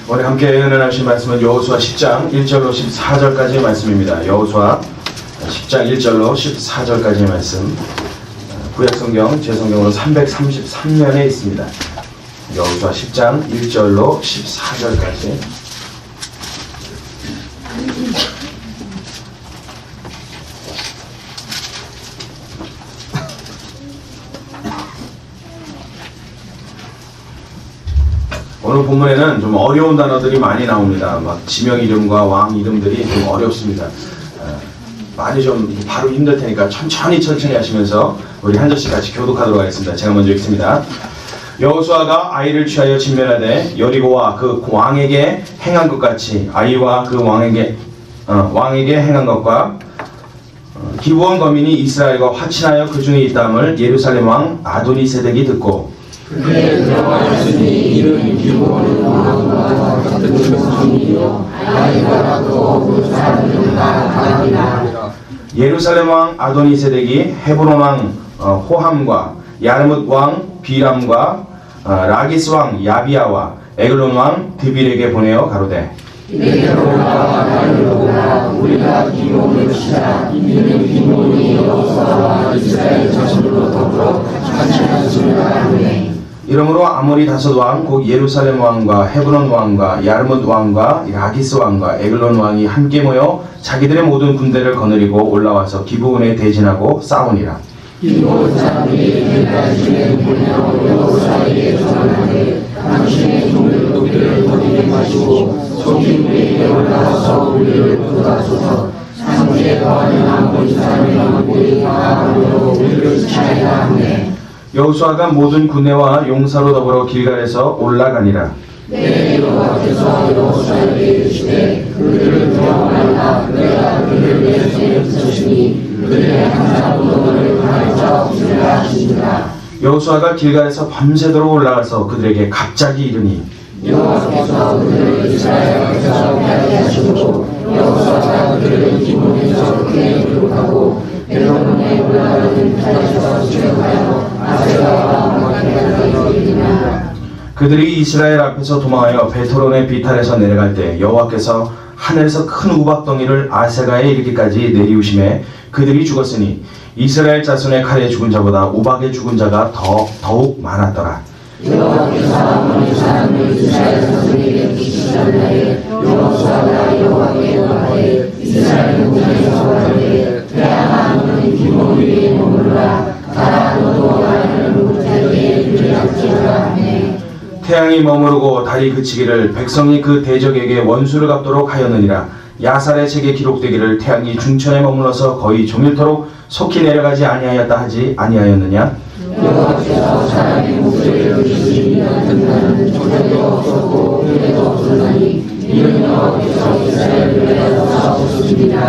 오늘 함께 은혜 나누실 말씀은 여호수아 10장 1절로 14절까지의 말씀입니다. 여호수아 10장 1절로 14절까지의 말씀, 구약성경 제 성경으로 333면에 있습니다. 여호수아 10장 1절로 14절까지. 오늘 본문에는 좀 어려운 단어들이 많이 나옵니다. 막 지명 이름과 왕 이름들이 좀 어렵습니다. 많이 좀 바로 힘들 테니까 천천히 하시면서 우리 한 절씩 같이 교독하도록 하겠습니다. 제가 먼저 읽습니다. 여호수아가 아이를 취하여 진멸하되 여리고와 그 왕에게 행한 것 같이 아이와 그 왕에게 행한 것과 기브온 거민이 이스라엘과 화친하여 그 중에 있다함을 예루살렘 왕 아도니세덱이 듣고 그의 들어가였으니 이름이 기브온 왕과 같은 성이요 아이가라도 그 사람들은 나가리라. 예루살렘 왕 아도니세덱이 헤브론 왕 호함과 야르뭇 왕 비람과 라기스 왕 야비야와 에글론 왕 드빌에게 보내어 가로되 내게로가 나이로가 우리가 기브온을 치자 이는 기브온이 여호수아와 이스라엘 자손으로 더불어 같이 하였습니다 하네. 이러므로 아모리 다섯 왕 곧 예루살렘 왕과 헤브론 왕과 야르뭇 왕과 라기스 왕과 에글론 왕이 함께 모여 자기들의 모든 군대를 거느리고 올라와서 기브온에 대진하고 싸우니라. 기브온 사람이 내가 보내어 여호수아에게 전하되 당신의 종들을 거기에 마시고 속인 우리에게 올라와서 우리를 붙들어소서. 상주에 거하는 아모리 사람의 우리 아모리로 우리를 치하리라 하네. 여호수아가 모든 군대와 용사로 더불어 길갈에서 올라가니라. 내 여호와께서 여호수아에게 이르시되 그들을 두려워하라. 내가 그들을 내 손에 붙이시니 그들의 항상 너를 가르쳐 주리라 하시니라. 여호수아가 길갈에서 밤새도록 올라가서 그들에게 갑자기 이르니 여호와께서 그들을 이스라엘에서 패하게 하시고 여호수아가 그들을 기브온에서 크게 기록하고 베로몬에 올라가는 비탈에서 제거하여 아세라와 마케다에 이르니라. 그들이 이스라엘 앞에서 도망하여 베토론의 비탈에서 내려갈 때 여호와께서 하늘에서 큰 우박덩이를 아세가에 이르기까지 내리우심에 그들이 죽었으니 이스라엘 자손의 칼에 죽은 자보다 우박에 죽은 자가 더욱 많았더라. 여호와께서 아모리 사람을 이스라엘 자손에게 주시던 날에 여호수아가 여호와께 말하되 이스라엘 군에서 말하되 태양아 기브온 위에 머무르라. 가라 너도 아이를 못하게 그리할지어다 하네. 태양이 머무르고 달이 그치기를 백성이 그 대적에게 원수를 갚도록 하였느니라. 야살의 책에 기록되기를 태양이 중천에 머물러서 거의 종일토록 속히 내려가지 아니하였다 하지 아니하였느냐. 여호와께서 사람의 목소리를 들으시니 듣는 조력도 없었고 그래도 없었나니 이는 여호와께서 이스라엘을 위하여 싸우셨습니다.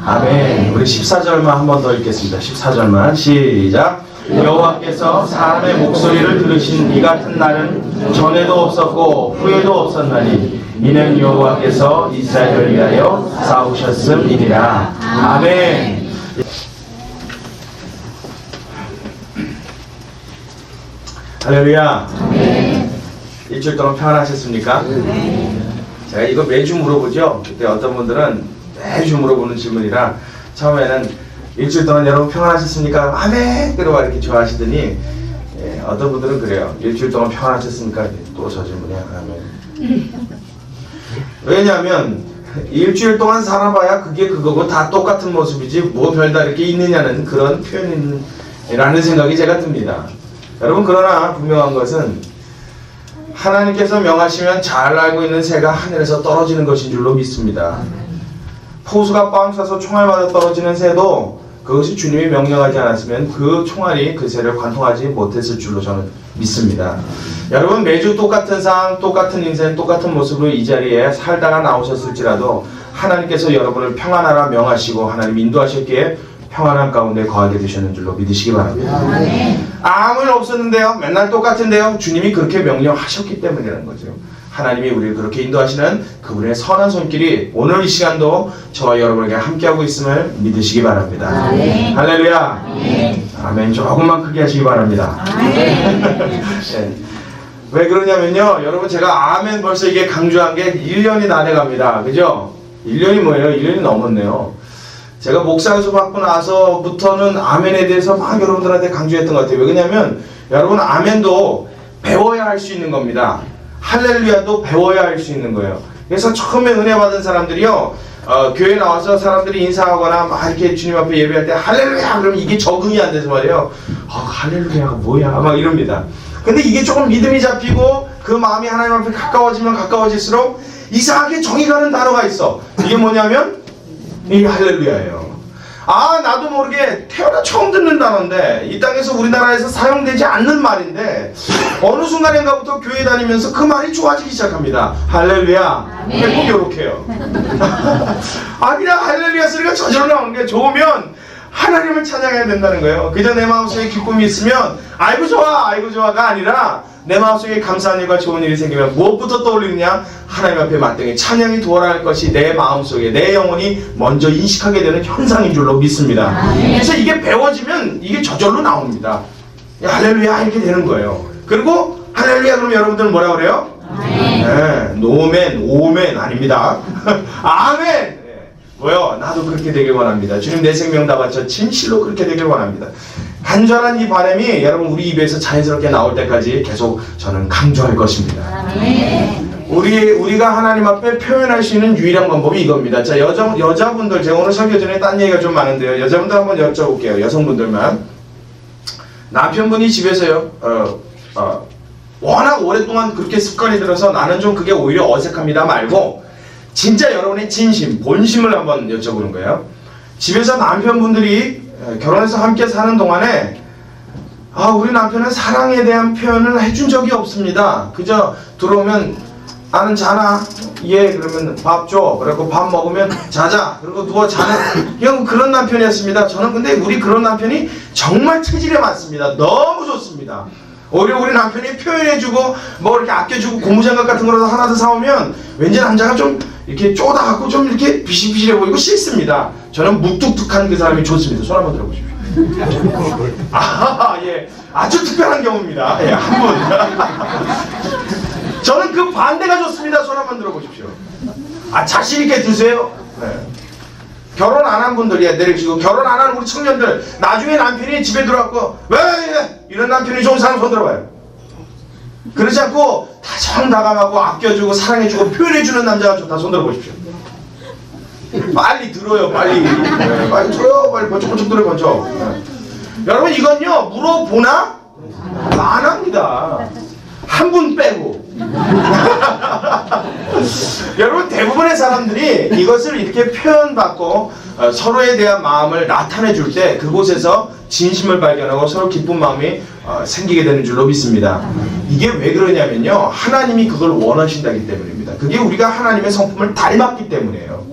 아멘. 우리 14절만 한 번 더 읽겠습니다. 14절만 시작. 여호와께서 사람의 목소리를 들으신 이 같은 날은 전에도 없었고 후에도 없었나니 이는 여호와께서 이스라엘을 위하여 싸우셨음이니라. 아멘. 할렐루야. 일주일 동안 평안하셨습니까? 제가 이거 매주 물어보죠. 그때 어떤 분들은 매주 물어보는 질문이라 처음에는 일주일 동안 여러분 평안하셨습니까? 아멘! 그러고 이렇게 좋아하시더니 어떤 분들은 그래요. 일주일 동안 평안하셨습니까? 또 저 질문이야. 아멘. 왜냐하면 일주일 동안 살아봐야 그게 그거고 다 똑같은 모습이지 뭐 별다를 게 있느냐는 그런 표현이라는 생각이 제가 듭니다. 여러분, 그러나 분명한 것은 하나님께서 명하시면 잘 알고 있는 새가 하늘에서 떨어지는 것인 줄로 믿습니다. 포수가 빵 쏴서 총알 맞아 떨어지는 새도 그것이 주님이 명령하지 않았으면 그 총알이 그 새를 관통하지 못했을 줄로 저는 믿습니다. 여러분, 매주 똑같은 상황, 똑같은 인생, 똑같은 모습으로 이 자리에 살다가 나오셨을지라도 하나님께서 여러분을 평안하라 명하시고 하나님 인도하셨기에 평안한 가운데 거하게 되셨는 줄로 믿으시기 바랍니다. 아무 일 없었는데요, 맨날 똑같은데요, 주님이 그렇게 명령하셨기 때문이라는 거죠. 하나님이 우리를 그렇게 인도하시는 그분의 선한 손길이 오늘 이 시간도 저와 여러분에게 함께하고 있음을 믿으시기 바랍니다. 아멘. 할렐루야. 아멘. 아멘. 조금만 크게 하시기 바랍니다. 아멘. 네. 왜 그러냐면요, 여러분 제가 아멘 벌써 이게 강조한 게 1년이 다 돼갑니다. 그죠? 1년이 뭐예요? 1년이 넘었네요. 제가 목사에서 받고 나서부터는 아멘에 대해서 막 여러분들한테 강조했던 것 같아요. 왜 그러냐면 여러분 아멘도 배워야 할 수 있는 겁니다. 할렐루야도 배워야 할 수 있는 거예요. 그래서 처음에 은혜 받은 사람들이요, 교회 나와서 사람들이 인사하거나 막 이렇게 주님 앞에 예배할 때 할렐루야 그러면 이게 적응이 안 돼서 말이에요. 할렐루야가 뭐야 막 이럽니다. 근데 이게 조금 믿음이 잡히고 그 마음이 하나님 앞에 가까워지면 가까워질수록 이상하게 정이 가는 단어가 있어. 이게 뭐냐면 이 할렐루야예요. 나도 모르게 태어나 처음 듣는 단어인데 이 땅에서 우리나라에서 사용되지 않는 말인데 어느 순간인가부터 교회 다니면서 그 말이 좋아지기 시작합니다. 할렐루야. 꼭 요렇게요. 그냥 할렐루야 소리가 저절로 나오는 게 좋으면 하나님을 찬양해야 된다는 거예요. 그저 내 마음속에 기쁨이 있으면 아이고 좋아 아이고 좋아가 아니라 내 마음속에 감사한 일과 좋은 일이 생기면 무엇부터 떠올리느냐? 하나님 앞에 마땅히 찬양이 도어할 것이 내 마음속에 내 영혼이 먼저 인식하게 되는 현상인 줄로 믿습니다. 그래서 이게 배워지면 이게 저절로 나옵니다. 할렐루야 이렇게 되는 거예요. 그리고 할렐루야 그러면 여러분들은 뭐라 그래요? 네, 노멘 오멘 아닙니다. 아멘. 뭐요? 나도 그렇게 되길 원합니다. 주님 내 생명 다 바쳐 진실로 그렇게 되길 원합니다. 간절한 이 바람이 여러분 우리 입에서 자연스럽게 나올 때까지 계속 저는 강조할 것입니다. 우리가 하나님 앞에 표현할 수 있는 유일한 방법이 이겁니다. 자, 여자분들, 제가 오늘 설교 전에 딴 얘기가 좀 많은데요. 여자분들 한번 여쭤볼게요. 여성분들만. 남편분이 집에서요, 워낙 오랫동안 그렇게 습관이 들어서 나는 좀 그게 오히려 어색합니다 말고 진짜 여러분의 진심, 본심을 한번 여쭤보는 거예요. 집에서 남편분들이 결혼해서 함께 사는 동안에 우리 남편은 사랑에 대한 표현을 해준 적이 없습니다. 그저 들어오면 나는 자나? 예. 그러면 밥 줘. 그리고 밥 먹으면 자자. 그리고 누워 자는 그냥 그런 남편이었습니다. 저는 근데 우리 그런 남편이 정말 체질에 맞습니다. 너무 좋습니다. 오히려 우리 남편이 표현해주고 뭐 이렇게 아껴주고 고무장갑 같은 거라도 하나 더 사오면 왠지 남자가 좀 이렇게 쪼다하고 좀 이렇게 비실비실해 보이고 싫습니다. 저는 묵뚝뚝한 그 사람이 좋습니다. 손 한번 들어보십시오. 예. 아주 특별한 경우입니다. 예, 한 분. 저는 그 반대가 좋습니다. 손 한번 들어보십시오. 자신있게 드세요. 네. 결혼 안 한 분들, 내리시고 결혼 안 하는 우리 청년들, 나중에 남편이 집에 들어왔고 왜 이런 남편이 좋은 사람 손 들어봐요. 그러지 않고 다정다감하고 아껴주고 사랑해주고 표현해주는 남자가 좋다. 손 들어보십시오. 빨리 들어요. 빨리. 네, 빨리 들어요. 빨리 번쩍번쩍 들어요. 번쩍. 네. 여러분 이건요 물어보나? 안 합니다. 한 분 빼고. 여러분 대부분의 사람들이 이것을 이렇게 표현받고 서로에 대한 마음을 나타내 줄 때 그곳에서 진심을 발견하고 서로 기쁜 마음이 생기게 되는 줄로 믿습니다. 이게 왜 그러냐면요 하나님이 그걸 원하신다기 때문입니다. 그게 우리가 하나님의 성품을 닮았기 때문이에요.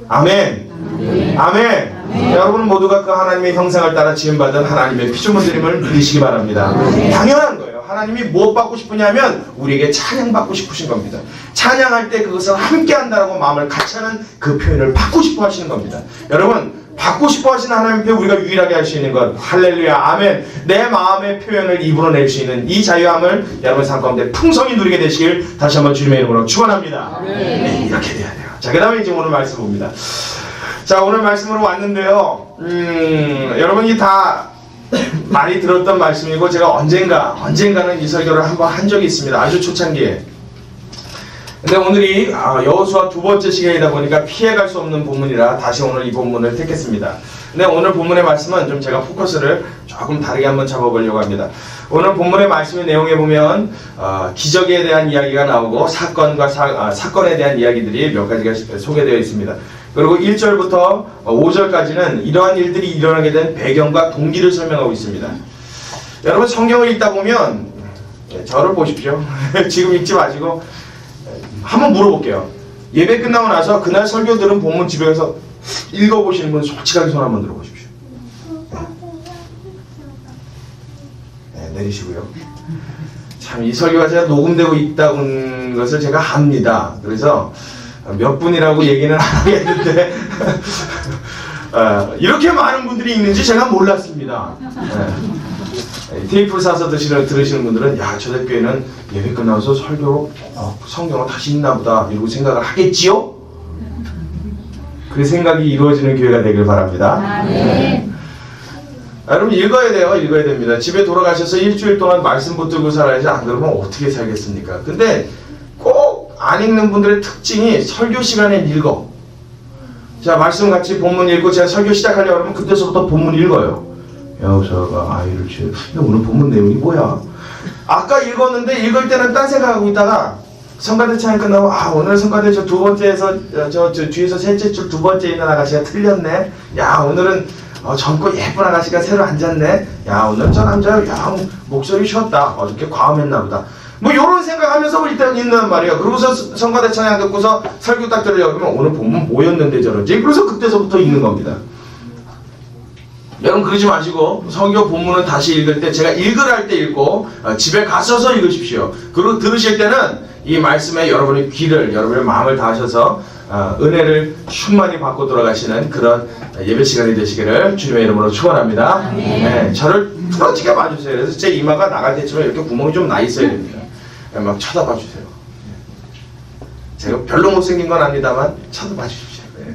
아멘. 아멘. 여러분 모두가 그 하나님의 형상을 따라 지음받은 하나님의 피조물들임을 믿으시기 바랍니다. 당연한 거예요. 하나님이 무엇 받고 싶으냐면 우리에게 찬양받고 싶으신 겁니다. 찬양할 때 그것을 함께 한다라고 마음을 같이 하는 그 표현을 받고 싶어 하시는 겁니다. 여러분 받고 싶어 하시는 하나님 앞에 우리가 유일하게 할 수 있는 것 할렐루야 아멘 내 마음의 표현을 입으로 낼 수 있는 이 자유함을 여러분 삶 가운데 풍성히 누리게 되시길 다시 한번 주님의 이름으로 축원합니다. 네, 이렇게 돼야 돼요. 자, 그 다음에 이제 오늘 말씀 봅니다. 자, 오늘 말씀으로 왔는데요 여러분이 다 많이 들었던 말씀이고 제가 언젠가는 이 설교를 한번 한 적이 있습니다. 아주 초창기에. 근데 오늘이 여호수아 두 번째 시간이다 보니까 피해갈 수 없는 본문이라 다시 오늘 이 본문을 택했습니다. 근데 오늘 본문의 말씀은 좀 제가 포커스를 조금 다르게 한번 잡아보려고 합니다. 오늘 본문의 말씀의 내용에 보면 기적에 대한 이야기가 나오고 사건에 대한 이야기들이 몇 가지가 소개되어 있습니다. 그리고 1절부터 5절까지는 이러한 일들이 일어나게 된 배경과 동기를 설명하고 있습니다. 여러분 성경을 읽다 보면 저를 보십시오. 지금 읽지 마시고 한번 물어볼게요. 예배 끝나고 나서 그날 설교 들은 본문 집에 가서 읽어보시는 분 솔직하게 손 한번 들어보십시오. 네, 내리시고요. 참 이 설교가 제가 녹음되고 있다는 것을 제가 압니다. 그래서 몇 분이라고 얘기는 안 하겠는데 이렇게 많은 분들이 있는지 제가 몰랐습니다. 테이프를 사서 들으시는 분들은 야, 저 대교회는 예배 끝나서 설교로 성경을 다시 읽나 보다 이러고 생각을 하겠지요? 그 생각이 이루어지는 교회가 되길 바랍니다. 여러분 읽어야 돼요. 읽어야 됩니다. 집에 돌아가셔서 일주일 동안 말씀 붙들고 살아야지 안 그러면 어떻게 살겠습니까? 근데 꼭 안 읽는 분들의 특징이 설교 시간에 읽어. 자, 말씀 같이 본문 읽고 제가 설교 시작하려고 하면 그때서부터 본문 읽어요. 여호수아가 아이를 지어. 오늘 본문 내용이 뭐야? 아까 읽었는데 읽을 때는 딴 생각하고 있다가 성가대 찬양 끝나고 오늘 성가대 저 두 번째에서 저 뒤에서 셋째 줄 두 번째 있는 아가씨가 틀렸네. 야, 오늘은 젊고 예쁜 아가씨가 새로 앉았네. 야, 오늘 저 남자 목소리 쉬었다. 어저께 과음했나 보다. 뭐 요런 생각하면서 일단 있는 말이야. 그러고서 성가대 찬양 듣고서 설교 딱 들으려고 하면 오늘 본문 뭐였는데 저런지. 그래서 그때서부터 읽는 겁니다. 여러분 그러지 마시고 성경 본문은 다시 읽을 때 제가 읽으라 할 때 읽고 집에 가셔서 읽으십시오. 그리고 들으실 때는 이 말씀에 여러분의 귀를, 여러분의 마음을 다하셔서 은혜를 충만히 받고 돌아가시는 그런 예배 시간이 되시기를 주님의 이름으로 축원합니다. 네, 저를 부러지게 봐주세요. 그래서 제 이마가 나갈 때쯤에 이렇게 구멍이 좀 나 있어야 됩니다. 막 쳐다봐 주세요. 제가 별로 못생긴 건 아니다만 쳐다봐 주십시오. 네.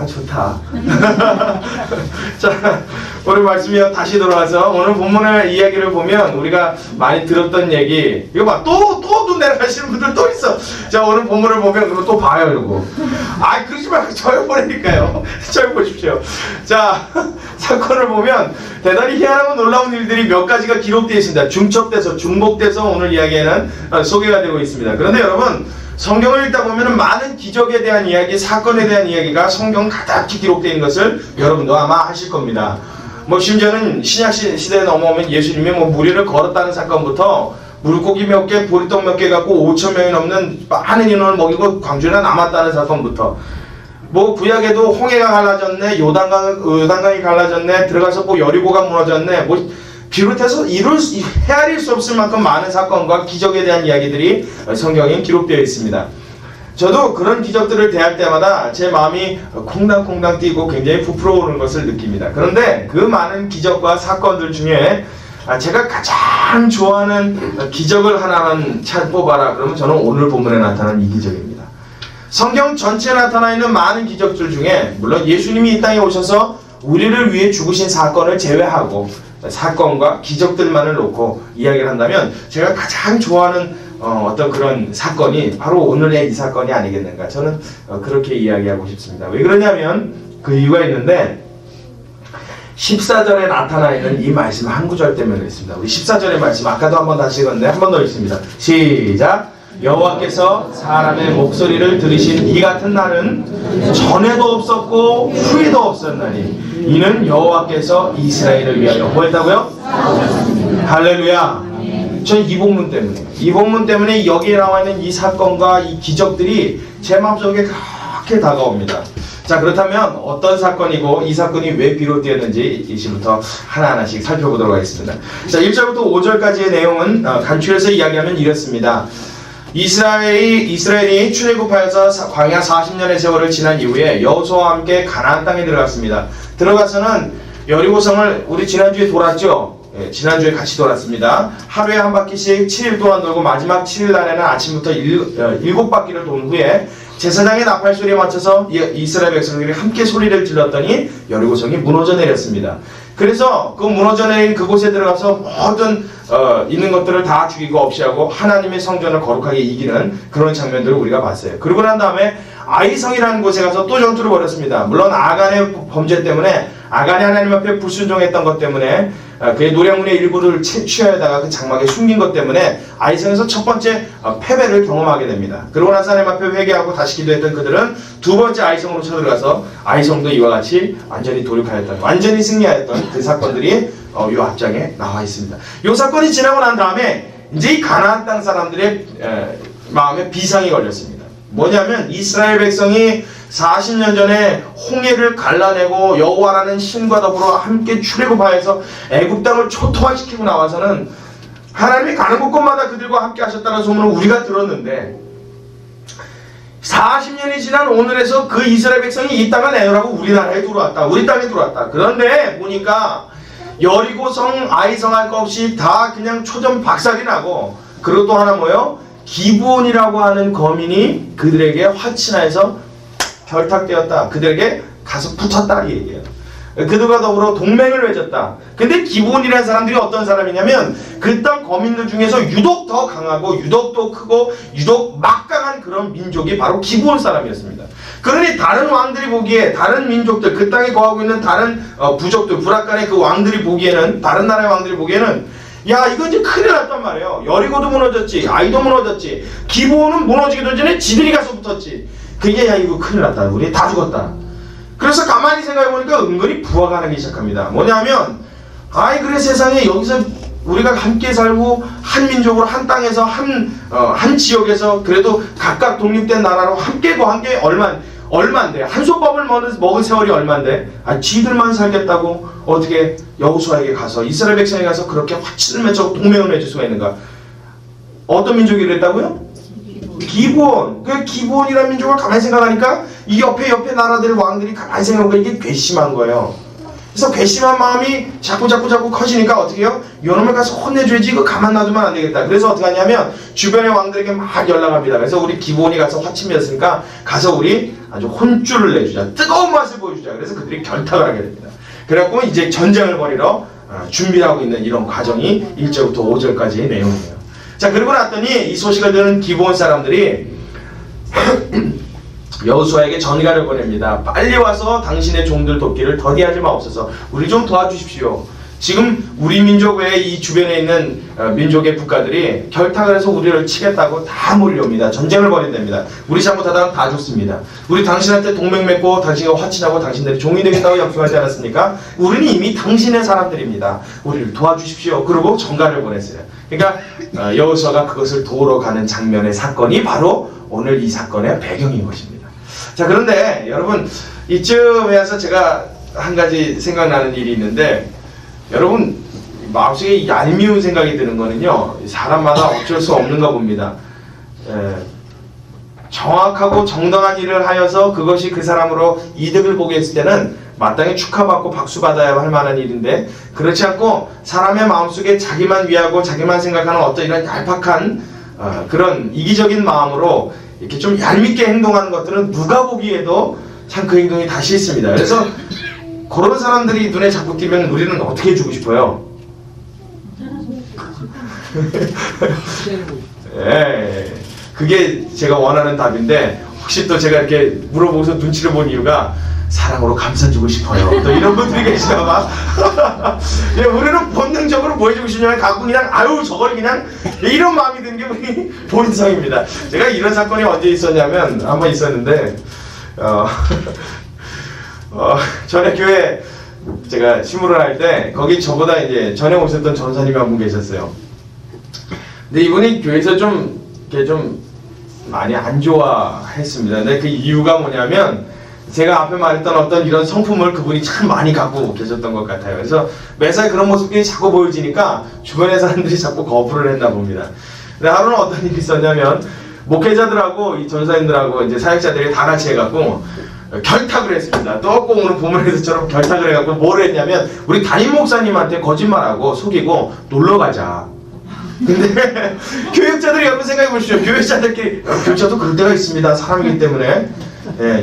좋다. 자, 오늘 말씀이요. 다시 돌아와서 오늘 본문의 이야기를 보면 우리가 많이 들었던 얘기, 이거 봐, 또 내려가시는 분들 또 있어. 자, 오늘 본문을 보면 그러면 또 봐요, 이러고. 그러지 말고 저를 보내니까요. 저를 보십시오. 자, 사건을 보면 대단히 희한하고 놀라운 일들이 몇 가지가 기록되어 있습니다. 중첩돼서, 중복돼서 오늘 이야기에는 소개가 되고 있습니다. 그런데 여러분, 성경을 읽다 보면 많은 기적에 대한 이야기, 사건에 대한 이야기가 성경 가득히 기록되어 있는 것을 여러분도 아마 아실 겁니다. 심지어는 신약 시대에 넘어오면 예수님이 무리를 걸었다는 사건부터 물고기 몇 개, 보리떡 몇 개 갖고 5,000명이 넘는 많은 인원을 먹이고 광주에 남았다는 사건부터 구약에도 홍해가 갈라졌네, 요단강이 갈라졌네, 들어가서 여리고가 무너졌네, 비롯해서 헤아릴 수 없을 만큼 많은 사건과 기적에 대한 이야기들이 성경에 기록되어 있습니다. 저도 그런 기적들을 대할 때마다 제 마음이 콩당콩당 뛰고 굉장히 부풀어 오르는 것을 느낍니다. 그런데 그 많은 기적과 사건들 중에 제가 가장 좋아하는 기적을 하나만 뽑아라 그러면 저는 오늘 본문에 나타난 이 기적입니다. 성경 전체에 나타나 있는 많은 기적들 중에 물론 예수님이 이 땅에 오셔서 우리를 위해 죽으신 사건을 제외하고 사건과 기적들만을 놓고 이야기를 한다면 제가 가장 좋아하는 어떤 그런 사건이 바로 오늘의 이 사건이 아니겠는가, 저는 그렇게 이야기하고 싶습니다. 왜 그러냐면 그 이유가 있는데 14절에 나타나 있는 이 말씀 한 구절 때문에 그렇습니다. 우리 14절의 말씀 아까도 한번 다시 읽었는데 한 번 더 읽습니다. 시작. 여호와께서 사람의 목소리를 들으신 이 같은 날은 전에도 없었고 후에도 없었나니 이는 여호와께서 이스라엘을 위하여 뭐 했다고요? 할렐루야. 전 이 본문 때문에 여기에 나와 있는 이 사건과 이 기적들이 제 마음속에 그렇게 다가옵니다. 자, 그렇다면 어떤 사건이고 이 사건이 왜 비롯되었는지 이제부터 하나하나씩 살펴보도록 하겠습니다. 자, 1절부터 5절까지의 내용은 간추려서 이야기하면 이렇습니다. 이스라엘이 출애굽하여서 광야 40년의 세월을 지난 이후에 여호수아와 함께 가나안 땅에 들어갔습니다. 들어가서는 여리고성을 우리 지난주에 돌았죠? 지난주에 같이 돌았습니다. 하루에 한 바퀴씩 7일 동안 돌고 마지막 7일 날에는 아침부터 7바퀴를 돈 후에 제사장의 나팔 소리에 맞춰서 이스라엘 백성들이 함께 소리를 질렀더니 여리고성이 무너져 내렸습니다. 그래서 그 무너져 내린 그곳에 들어가서 모든 있는 것들을 다 죽이고 없이하고 하나님의 성전을 거룩하게 이기는 그런 장면들을 우리가 봤어요. 그러고 난 다음에 아이성이라는 곳에 가서 또 전투를 벌였습니다. 물론 아간의 범죄 때문에, 아간이 하나님 앞에 불순종했던 것 때문에, 그의 노량문의 일부를 취하여다가 그 장막에 숨긴 것 때문에 아이성에서 첫 번째 패배를 경험하게 됩니다. 그러고 나서 하나님 앞에 회개하고 다시 기도했던 그들은 두 번째 아이성으로 쳐들어가서 아이성도 이와 같이 완전히 돌입하였던, 완전히 승리하였던 그 사건들이 이 앞장에 나와 있습니다. 이 사건이 지나고 난 다음에 이제 이 가나안 땅 사람들의 마음에 비상이 걸렸습니다. 뭐냐면 이스라엘 백성이 40년 전에 홍해를 갈라내고 여호와라는 신과 더불어 함께 출애굽하여서 애굽 땅을 초토화시키고 나와서는 하나님이 가는 곳곳마다 그들과 함께 하셨다는 소문을 우리가 들었는데 40년이 지난 오늘에서 그 이스라엘 백성이 이 땅을 내놓으라고 우리나라에 들어왔다. 우리 땅에 들어왔다. 그런데 보니까 여리고성 아이성 할 거 없이 다 그냥 초전 박살이 나고, 그리고 또 하나 뭐요? 기브온이라고 하는 거민이 그들에게 화친하여서 결탁되었다. 그들에게 가서 붙었다 이 얘기예요. 그들과 더불어 동맹을 맺었다. 근데 기브온이라는 사람들이 어떤 사람이냐면 그 땅 거민들 중에서 유독 더 강하고 유독 더 크고 유독 막강한 그런 민족이 바로 기브온 사람이었습니다. 그러니 다른 왕들이 보기에, 다른 민족들, 그 땅에 거하고 있는 다른 부족들, 브라칸의 그 왕들이 보기에는, 다른 나라의 왕들이 보기에는 야, 이거 이제 큰일 났단 말이에요. 여리고도 무너졌지, 아이도 무너졌지, 기브온은 무너지기도 전에 지들이 가서 붙었지. 그게 야, 이거 큰일 났다. 우리 다 죽었다. 그래서 가만히 생각해보니까 은근히 부화가 나기 시작합니다. 뭐냐면, 아이, 그래 세상에 여기서 우리가 함께 살고 한 민족으로 한 땅에서 한 지역에서 그래도 각각 독립된 나라로 함께 얼만데, 한솥밥을 먹은 세월이 얼만데, 지들만 살겠다고 어떻게 여호수아에게 가서, 이스라엘 백성에 가서 그렇게 화친을 맺고 동맹을 맺을 수가 있는가? 어떤 민족이 그랬다고요? 기브온. 그 기브온이라는 민족을 가만히 생각하니까 이 옆에 나라들 왕들이 가만히 생각해보니까 이게 괘씸한 거예요. 그래서 괘씸한 마음이 자꾸 커지니까 어떻게 해요? 요놈을 가서 혼내줘야지, 이거 가만 놔두면 안 되겠다. 그래서 어떻게 하냐면 주변의 왕들에게 막 연락합니다. 그래서 우리 기브온이 가서 화친이었으니까 가서 우리 아주 혼쭐을 내주자, 뜨거운 맛을 보여주자. 그래서 그들이 결탁을 하게 됩니다. 그래갖고 이제 전쟁을 벌이러 준비하고 있는 이런 과정이 1절부터 5절까지의 내용이에요. 자, 그러고 났더니 이 소식을 들은 기브온 사람들이 여호수아에게 전가를 보냅니다. 빨리 와서 당신의 종들 돕기를 더디하지 마옵소서. 우리 좀 도와주십시오. 지금 우리 민족 외에 이 주변에 있는 민족의 국가들이 결탁을 해서 우리를 치겠다고 다 몰려옵니다. 전쟁을 벌인답니다. 우리 잘못하다가 다 죽습니다. 우리 당신한테 동맹 맺고 당신과 화친하고 당신들이 종이 되겠다고 약속하지 않았습니까? 우리는 이미 당신의 사람들입니다. 우리를 도와주십시오. 그러고 전가를 보냈어요. 그러니까 여호수아가 그것을 도우러 가는 장면의 사건이 바로 오늘 이 사건의 배경인 것입니다. 자, 그런데 여러분, 이쯤에 와서 제가 한 가지 생각나는 일이 있는데, 여러분 마음속에 얄미운 생각이 드는 거는요, 사람마다 어쩔 수 없는가 봅니다. 정확하고 정당한 일을 하여서 그것이 그 사람으로 이득을 보게 했을 때는 마땅히 축하받고 박수받아야 할 만한 일인데, 그렇지 않고 사람의 마음속에 자기만 위하고 자기만 생각하는 어떤 이런 얄팍한 그런 이기적인 마음으로 이렇게 좀 얄밉게 행동하는 것들은 누가 보기에도 참 그 행동이 다 싫습니다. 그래서 그런 사람들이 눈에 자꾸 띄면 우리는 어떻게 해주고 싶어요? 예, 그게 제가 원하는 답인데, 혹시 또 제가 이렇게 물어보고서 눈치를 본 이유가 사랑으로 감싸주고 싶어요. 또 이런 분들이 계시다가 예, 우리는 본능적으로 뭐 해주고 싶냐면 갖고 그냥 아유 저걸 그냥 이런 마음이 드는 게 우리 본성입니다. 제가 이런 사건이 언제 있었냐면 한번 있었는데 전에 교회 제가 심부를 할 때 거기 저보다 이제 전에 오셨던 전사님이 한 분 계셨어요. 근데 이분이 교회에서 좀 이렇게 좀 많이 안 좋아했습니다. 근데 그 이유가 뭐냐면 제가 앞에 말했던 어떤 이런 성품을 그분이 참 많이 갖고 계셨던 것 같아요. 그래서 매사에 그런 모습들이 자꾸 보여지니까 주변의 사람들이 자꾸 거부를 했나 봅니다. 근데 하루는 어떤 일이 있었냐면 목회자들하고 이 전사님들하고 이제 사역자들이 다 같이 해갖고 결탁을 했습니다. 또 꼭 오늘 본문에서처럼 결탁을 해갖고 뭘 했냐면 우리 담임 목사님한테 거짓말하고 속이고 놀러 가자. 근데 교육자들이 여러분 생각해 보십시오. 교육자들끼리 교육자도 그럴 때가 있습니다. 사람이기 때문에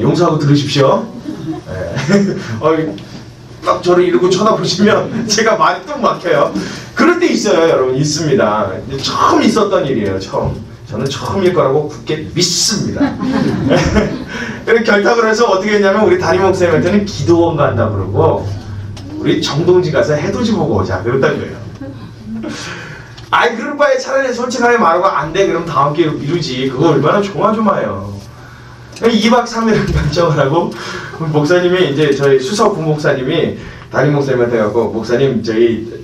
용서하고 들으십시오. 딱 저를 이러고 쳐다보시면 제가 말이 뚝 막혀요. 그럴 때 있어요, 여러분. 있습니다. 처음 있었던 일이에요. 저는 처음일 거라고 굳게 믿습니다. 결탁을 해서 어떻게 했냐면 우리 담임 목사님한테는 기도원 간다 그러고 우리 정동지 가서 해돋이 보고 오자 그랬단 거예요. 아이 그럴 바에 차라리 솔직하게 말하고 안 돼 그럼 다음 기회로 미루지. 그거 얼마나 조마조마해요. 2박 3일을 결정을 하고 목사님이 이제 저희 수석 부목사님이 담임 목사님한테 가고 목사님 저희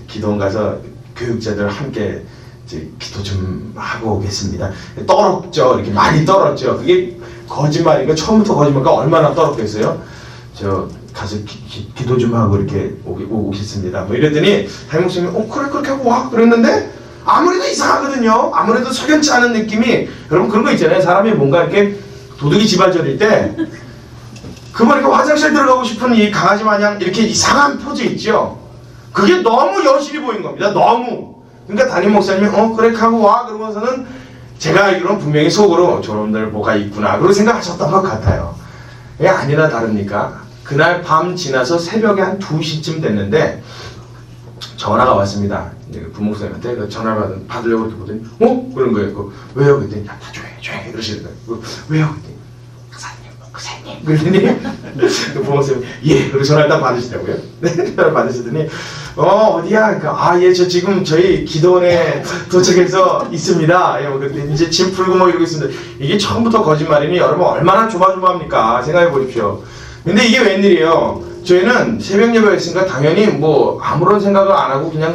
기도원 가서 교육자들 함께 이제 기도 좀 하고 오겠습니다. 떨었죠. 이렇게 많이 떨었죠. 그게 거짓말이니까 처음부터 거짓말이니까 얼마나 떨었겠어요. 저 가서 기도 좀 하고 이렇게 오겠습니다. 뭐 이랬더니 담임 목사님이 그래 그렇게 하고 와 그랬는데 아무래도 이상하거든요. 아무래도 석연치 않은 느낌이, 여러분 그런 거 있잖아요. 사람이 뭔가 이렇게 도둑이 집안절일 때 그뭐 이렇게 화장실 들어가고 싶은 이 강아지 마냥 이렇게 이상한 포즈 있죠. 그게 너무 여실히 보인 겁니다. 너무. 그러니까 담임 목사님이 그래 하고 와 그러면서는 제가 알기로는 분명히 속으로 저놈들 뭐가 있구나 그런 생각하셨던 것 같아요. 예, 아니나 다릅니까? 그날 밤 지나서 새벽에 한 2시쯤 됐는데 전화가 왔습니다. 부목사님한테 그 전화를 받으려고 그랬더니 그런 거예요. 왜요? 그랬더니 야, 다 조용히 그러시는 거예요. 왜요? 그랬더니 목사님 그랬더니 부목사님이 예 그리고 전화를 딱 받으시더라고요. 네, 전화를 받으시더니 어디야? 그러니까 예 저 지금 저희 기도원에 도착해서 있습니다. 예, 그랬더니 이제 짐 풀고 뭐 이러고 있습니다. 이게 처음부터 거짓말이니 여러분 얼마나 조마조마합니까? 생각해 보십시오. 근데 이게 웬일이에요? 저희는 새벽 예배가 있으니까 당연히 뭐 아무런 생각을 안 하고 그냥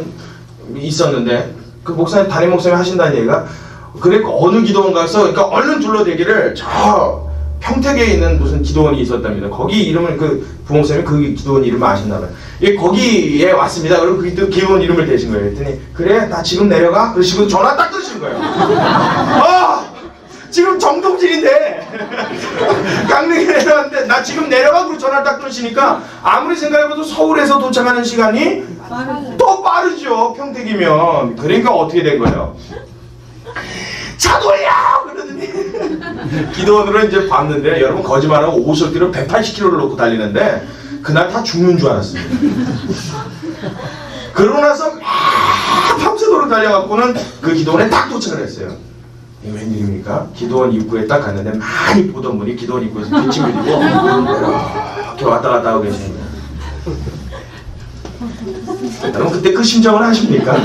있었는데 그 목사님 담임 목사님이 하신다는 얘기가 그러니까 어느 기도원 가서 그러니까 얼른 둘러대기를 저 평택에 있는 무슨 기도원이 있었답니다. 거기 이름을 그 부목사님이 그 기도원 이름을 아셨나봐요. 예, 거기에 왔습니다. 그리고 그 기도원 이름을 대신 거예요. 그랬더니 그래 나 지금 내려가? 그러시고 전화 딱 끊으신 거예요. 지금 정동진인데 강릉에 내려왔는데 나 지금 내려가? 그리고 전화를 딱 끊으시니까 아무리 생각해봐도 서울에서 도착하는 시간이 더 빠르죠. 평택이면. 그러니까 어떻게 된 거예요? 차 돌려! 그러더니 기도원으로 이제 봤는데 여러분 거짓말하고 오솔길을 180km를 놓고 달리는데 그날 다 죽는 줄 알았습니다. 그러고 나서 밤새도록 달려갖고는 그 기도원에 딱 도착을 했어요. 이게 웬일입니까? 기도원 입구에 딱 갔는데 많이 보던 분이 기도원 입구에서 기침 흘리고 이렇게 왔다 갔다 하고 계시는 거예요. 여러분 그때 그 심정을 아십니까?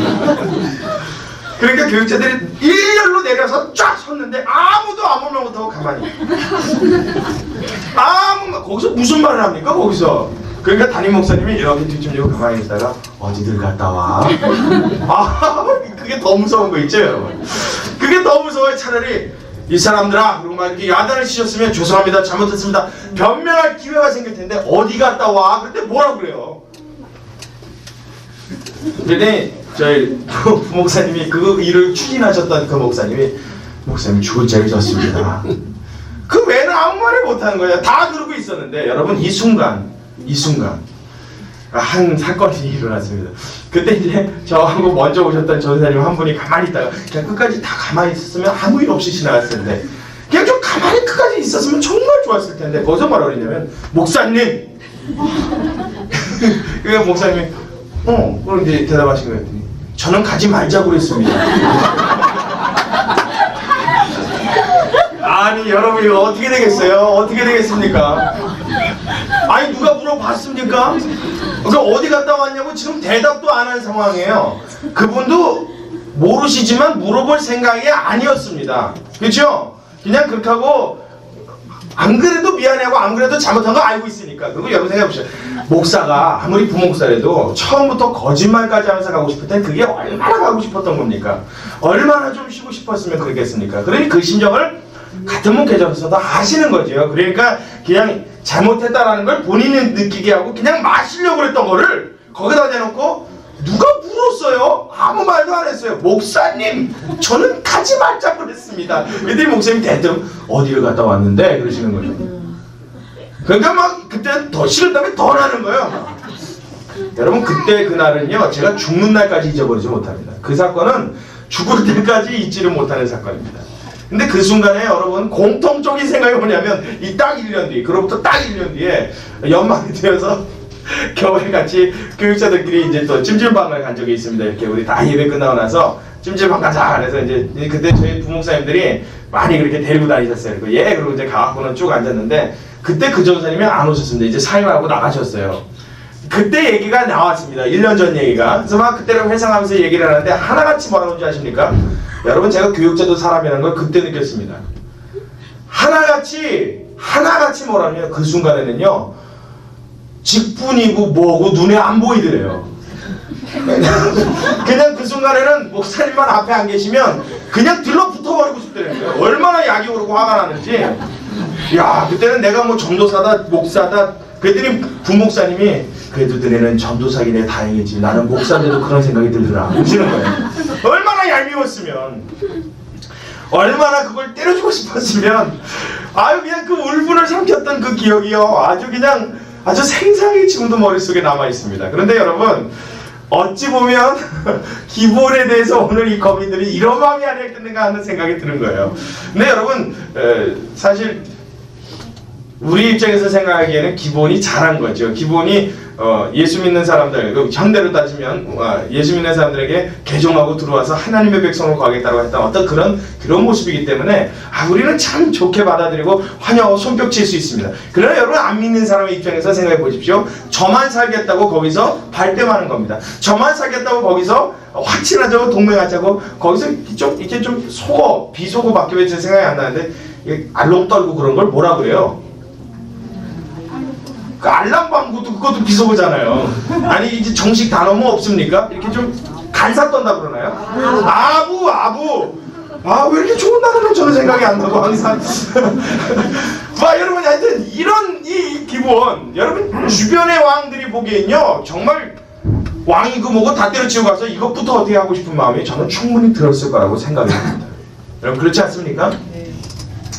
그러니까 교육자들이 일렬로 내려서 쫙 섰는데 아무도 아무 말 못하고 가만히 거기서 무슨 말을 합니까 거기서? 그러니까 담임 목사님이 이렇게 뒤집지고 가만히 있다가 어디들 갔다 와? 그게 더 무서운 거 있죠 여러분? 그게 더 무서워요. 차라리 이 사람들아 그리고 막 이렇게 야단을 치셨으면 죄송합니다 잘못했습니다 변명할 기회가 생길 텐데 어디 갔다 와? 그때 뭐라고 그래요? 그랬더니 저희 부목사님이 그 일을 추진하셨던 그 목사님 죽을 죄를 졌습니다. 그 외에는 아무 말을 못하는 거예요. 다 그러고 있었는데 여러분 이 순간 한 사건이 일어났습니다. 그때 이제 저하고 먼저 오셨던 전사님 한 분이 가만히 있다가 그냥 끝까지 다 가만히 있었으면 아무 일 없이 지나갔을 텐데 그냥 좀 가만히 끝까지 있었으면 정말 좋았을 텐데 거기서 뭐라고 그러냐면 목사님 그 목사님이 그럼 이제 대답하신 거예요. 저는 가지 말자고 그랬습니다. 아니 여러분 이거 어떻게 되겠어요? 어떻게 되겠습니까? 아니 누가 물어봤습니까? 그러니까 어디 갔다 왔냐고 지금 대답도 안 한 상황이에요. 그분도 모르시지만 물어볼 생각이 아니었습니다. 그렇죠? 그냥 그렇게 하고 안 그래도 미안해하고 안 그래도 잘못한 거 알고 있으니까. 그리고 여러분 생각해보세요. 목사가 아무리 부목사라도 처음부터 거짓말까지 하면서 가고 싶을 땐 그게 얼마나 가고 싶었던 겁니까? 얼마나 좀 쉬고 싶었으면 그러겠습니까? 그러니 그 심정을 같은 목회자로서도 아시는 거죠. 그러니까 그냥 잘못했다라는 걸 본인은 느끼게 하고 그냥 마시려고 했던 거를 거기다 대놓고 누가 물었어요? 아무 말도 안 했어요. 목사님 저는 가지 말자고 그랬습니다. 그랬더니 목사님이 대뜸 어디를 갔다 왔는데 그러시는 거죠. 그러니까 막 그때는 더 싫었다면 더 나는 거예요. 여러분 그때 그날은요 제가 죽는 날까지 잊어버리지 못합니다. 그 사건은 죽을 때까지 잊지를 못하는 사건입니다. 근데 그 순간에 여러분 공통적인 생각이 뭐냐면 이 딱 1년 뒤 그로부터 딱 1년 뒤에 연말이 되어서 교회 같이 교육자들끼리 이제 또 찜질방을 간 적이 있습니다. 이렇게 우리 다 예배 끝나고 나서 찜질방 가자. 그래서 이제 그때 저희 부목사님들이 많이 그렇게 데리고 다니셨어요. 그리고 그리고 이제 가갖고는 쭉 앉았는데 그때 그 전사님이 안 오셨습니다. 이제 사임하고 나가셨어요. 그때 얘기가 나왔습니다. 1년 전 얘기가. 그래서 막 그때를 회상하면서 얘기를 하는데 하나같이 뭐라고 하는지 아십니까? 여러분 제가 교육자도 사람이라는 걸 그때 느꼈습니다. 하나같이 뭐라냐면 그 순간에는요 직분이고 뭐고 눈에 안 보이더래요. 그냥 그 순간에는 목사님만 앞에 안 계시면 그냥 들러붙어버리고 싶더라고요. 얼마나 약이 오르고 화가 나는지. 야 그때는 내가 뭐 전도사다 목사다 그랬더니 부목사님이 그래도 너네는 전도사기네 다행이지 나는 목사인데도 그런 생각이 들더라 그러시는 거예요. 얼마나 얄미웠으면, 얼마나 그걸 때려주고 싶었으면, 아유 그냥 그 울분을 삼켰던 그 기억이요, 아주 생생하게 지금도 머릿속에 남아 있습니다. 그런데 여러분, 어찌 보면 기본에 대해서 오늘 이 거민들이 이런 마음이 아니었겠는가 하는 생각이 드는 거예요. 근데 여러분, 사실 우리 입장에서 생각하기에는 기본이 잘한 거죠. 기본이 예수 믿는 사람들, 현대로 따지면 예수 믿는 사람들에게 개종하고 들어와서 하나님의 백성으로 가겠다고 했던 어떤 그런 모습이기 때문에 우리는 참 좋게 받아들이고 환영하고 손뼉 칠 수 있습니다. 그러나 여러분, 안 믿는 사람의 입장에서 생각해 보십시오. 저만 살겠다고 거기서 발뺌하는 겁니다. 저만 살겠다고 거기서 확신하자고 동맹하자고 거기서 이렇게 좀 비속어 밖에 제 생각이 안 나는데, 알롱 떨고 그런 걸 뭐라 그래요? 그 알람방구도 그것도 비속어잖아요. 아니 이제 정식 단어 뭐 없습니까? 이렇게 좀 간사 떤다 그러나요? 아부. 왜 이렇게 좋은 단어는 저는 생각이 안 나고 항상. 여러분, 하여튼 이런 이 기본, 여러분 주변의 왕들이 보기엔요 정말 왕이고 뭐고 다 때려치우고 가서 이것부터 어떻게 하고 싶은 마음이 저는 충분히 들었을 거라고 생각이 듭니다. 여러분 그렇지 않습니까?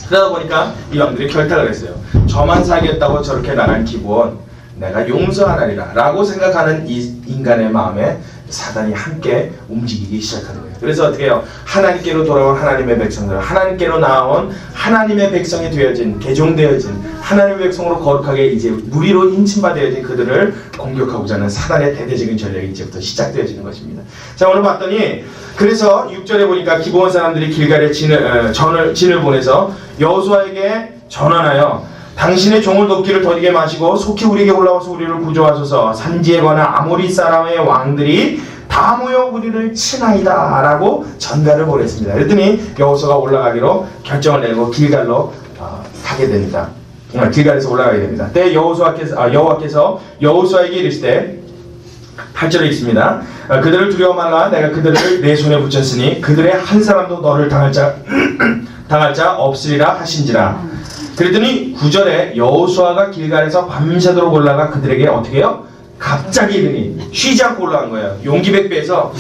그러다 보니까 이 왕들이 결탁을 했어요. 저만 살겠다고 저렇게 나간 기본 내가 용서하나리라 라고 생각하는 이 인간의 마음에 사단이 함께 움직이기 시작하는 거예요. 그래서 어떻게 해요? 하나님께로 돌아온 하나님의 백성들, 하나님께로 나온 하나님의 백성이 되어진, 개종되어진 하나님의 백성으로 거룩하게 이제 무리로 인침받아야지 그들을 공격하고자 하는 사단의 대대적인 전략이 이제부터 시작되어지는 것입니다. 자, 오늘 봤더니 그래서 6절에 보니까 기브온 사람들이 길갈에 진을 보내서 여호수아에게 전환하여 당신의 종을 돕기를 더디게 마시고 속히 우리에게 올라와서 우리를 구조하소서. 산지에 관한 아모리 사람의 왕들이 다 모여 우리를 치나이다 라고 전가를 보냈습니다. 그랬더니 여호수아가 올라가기로 결정을 내고 길갈로 가게 됩니다. 길갈에서 올라가게 됩니다. 때 여호와께서 여호수아에게 이르시되 8절에 있습니다. 그들을 두려워 말라. 내가 그들을 내 손에 붙였으니 그들의 한 사람도 너를 당할 자 없으리라 하신지라. 그랬더니 9절에 여호수아가 길갈에서 밤새도록 올라가 그들에게 어떻게 해요? 갑자기 이르니 쉬지 않고 올라간 거예요. 용기 백배해서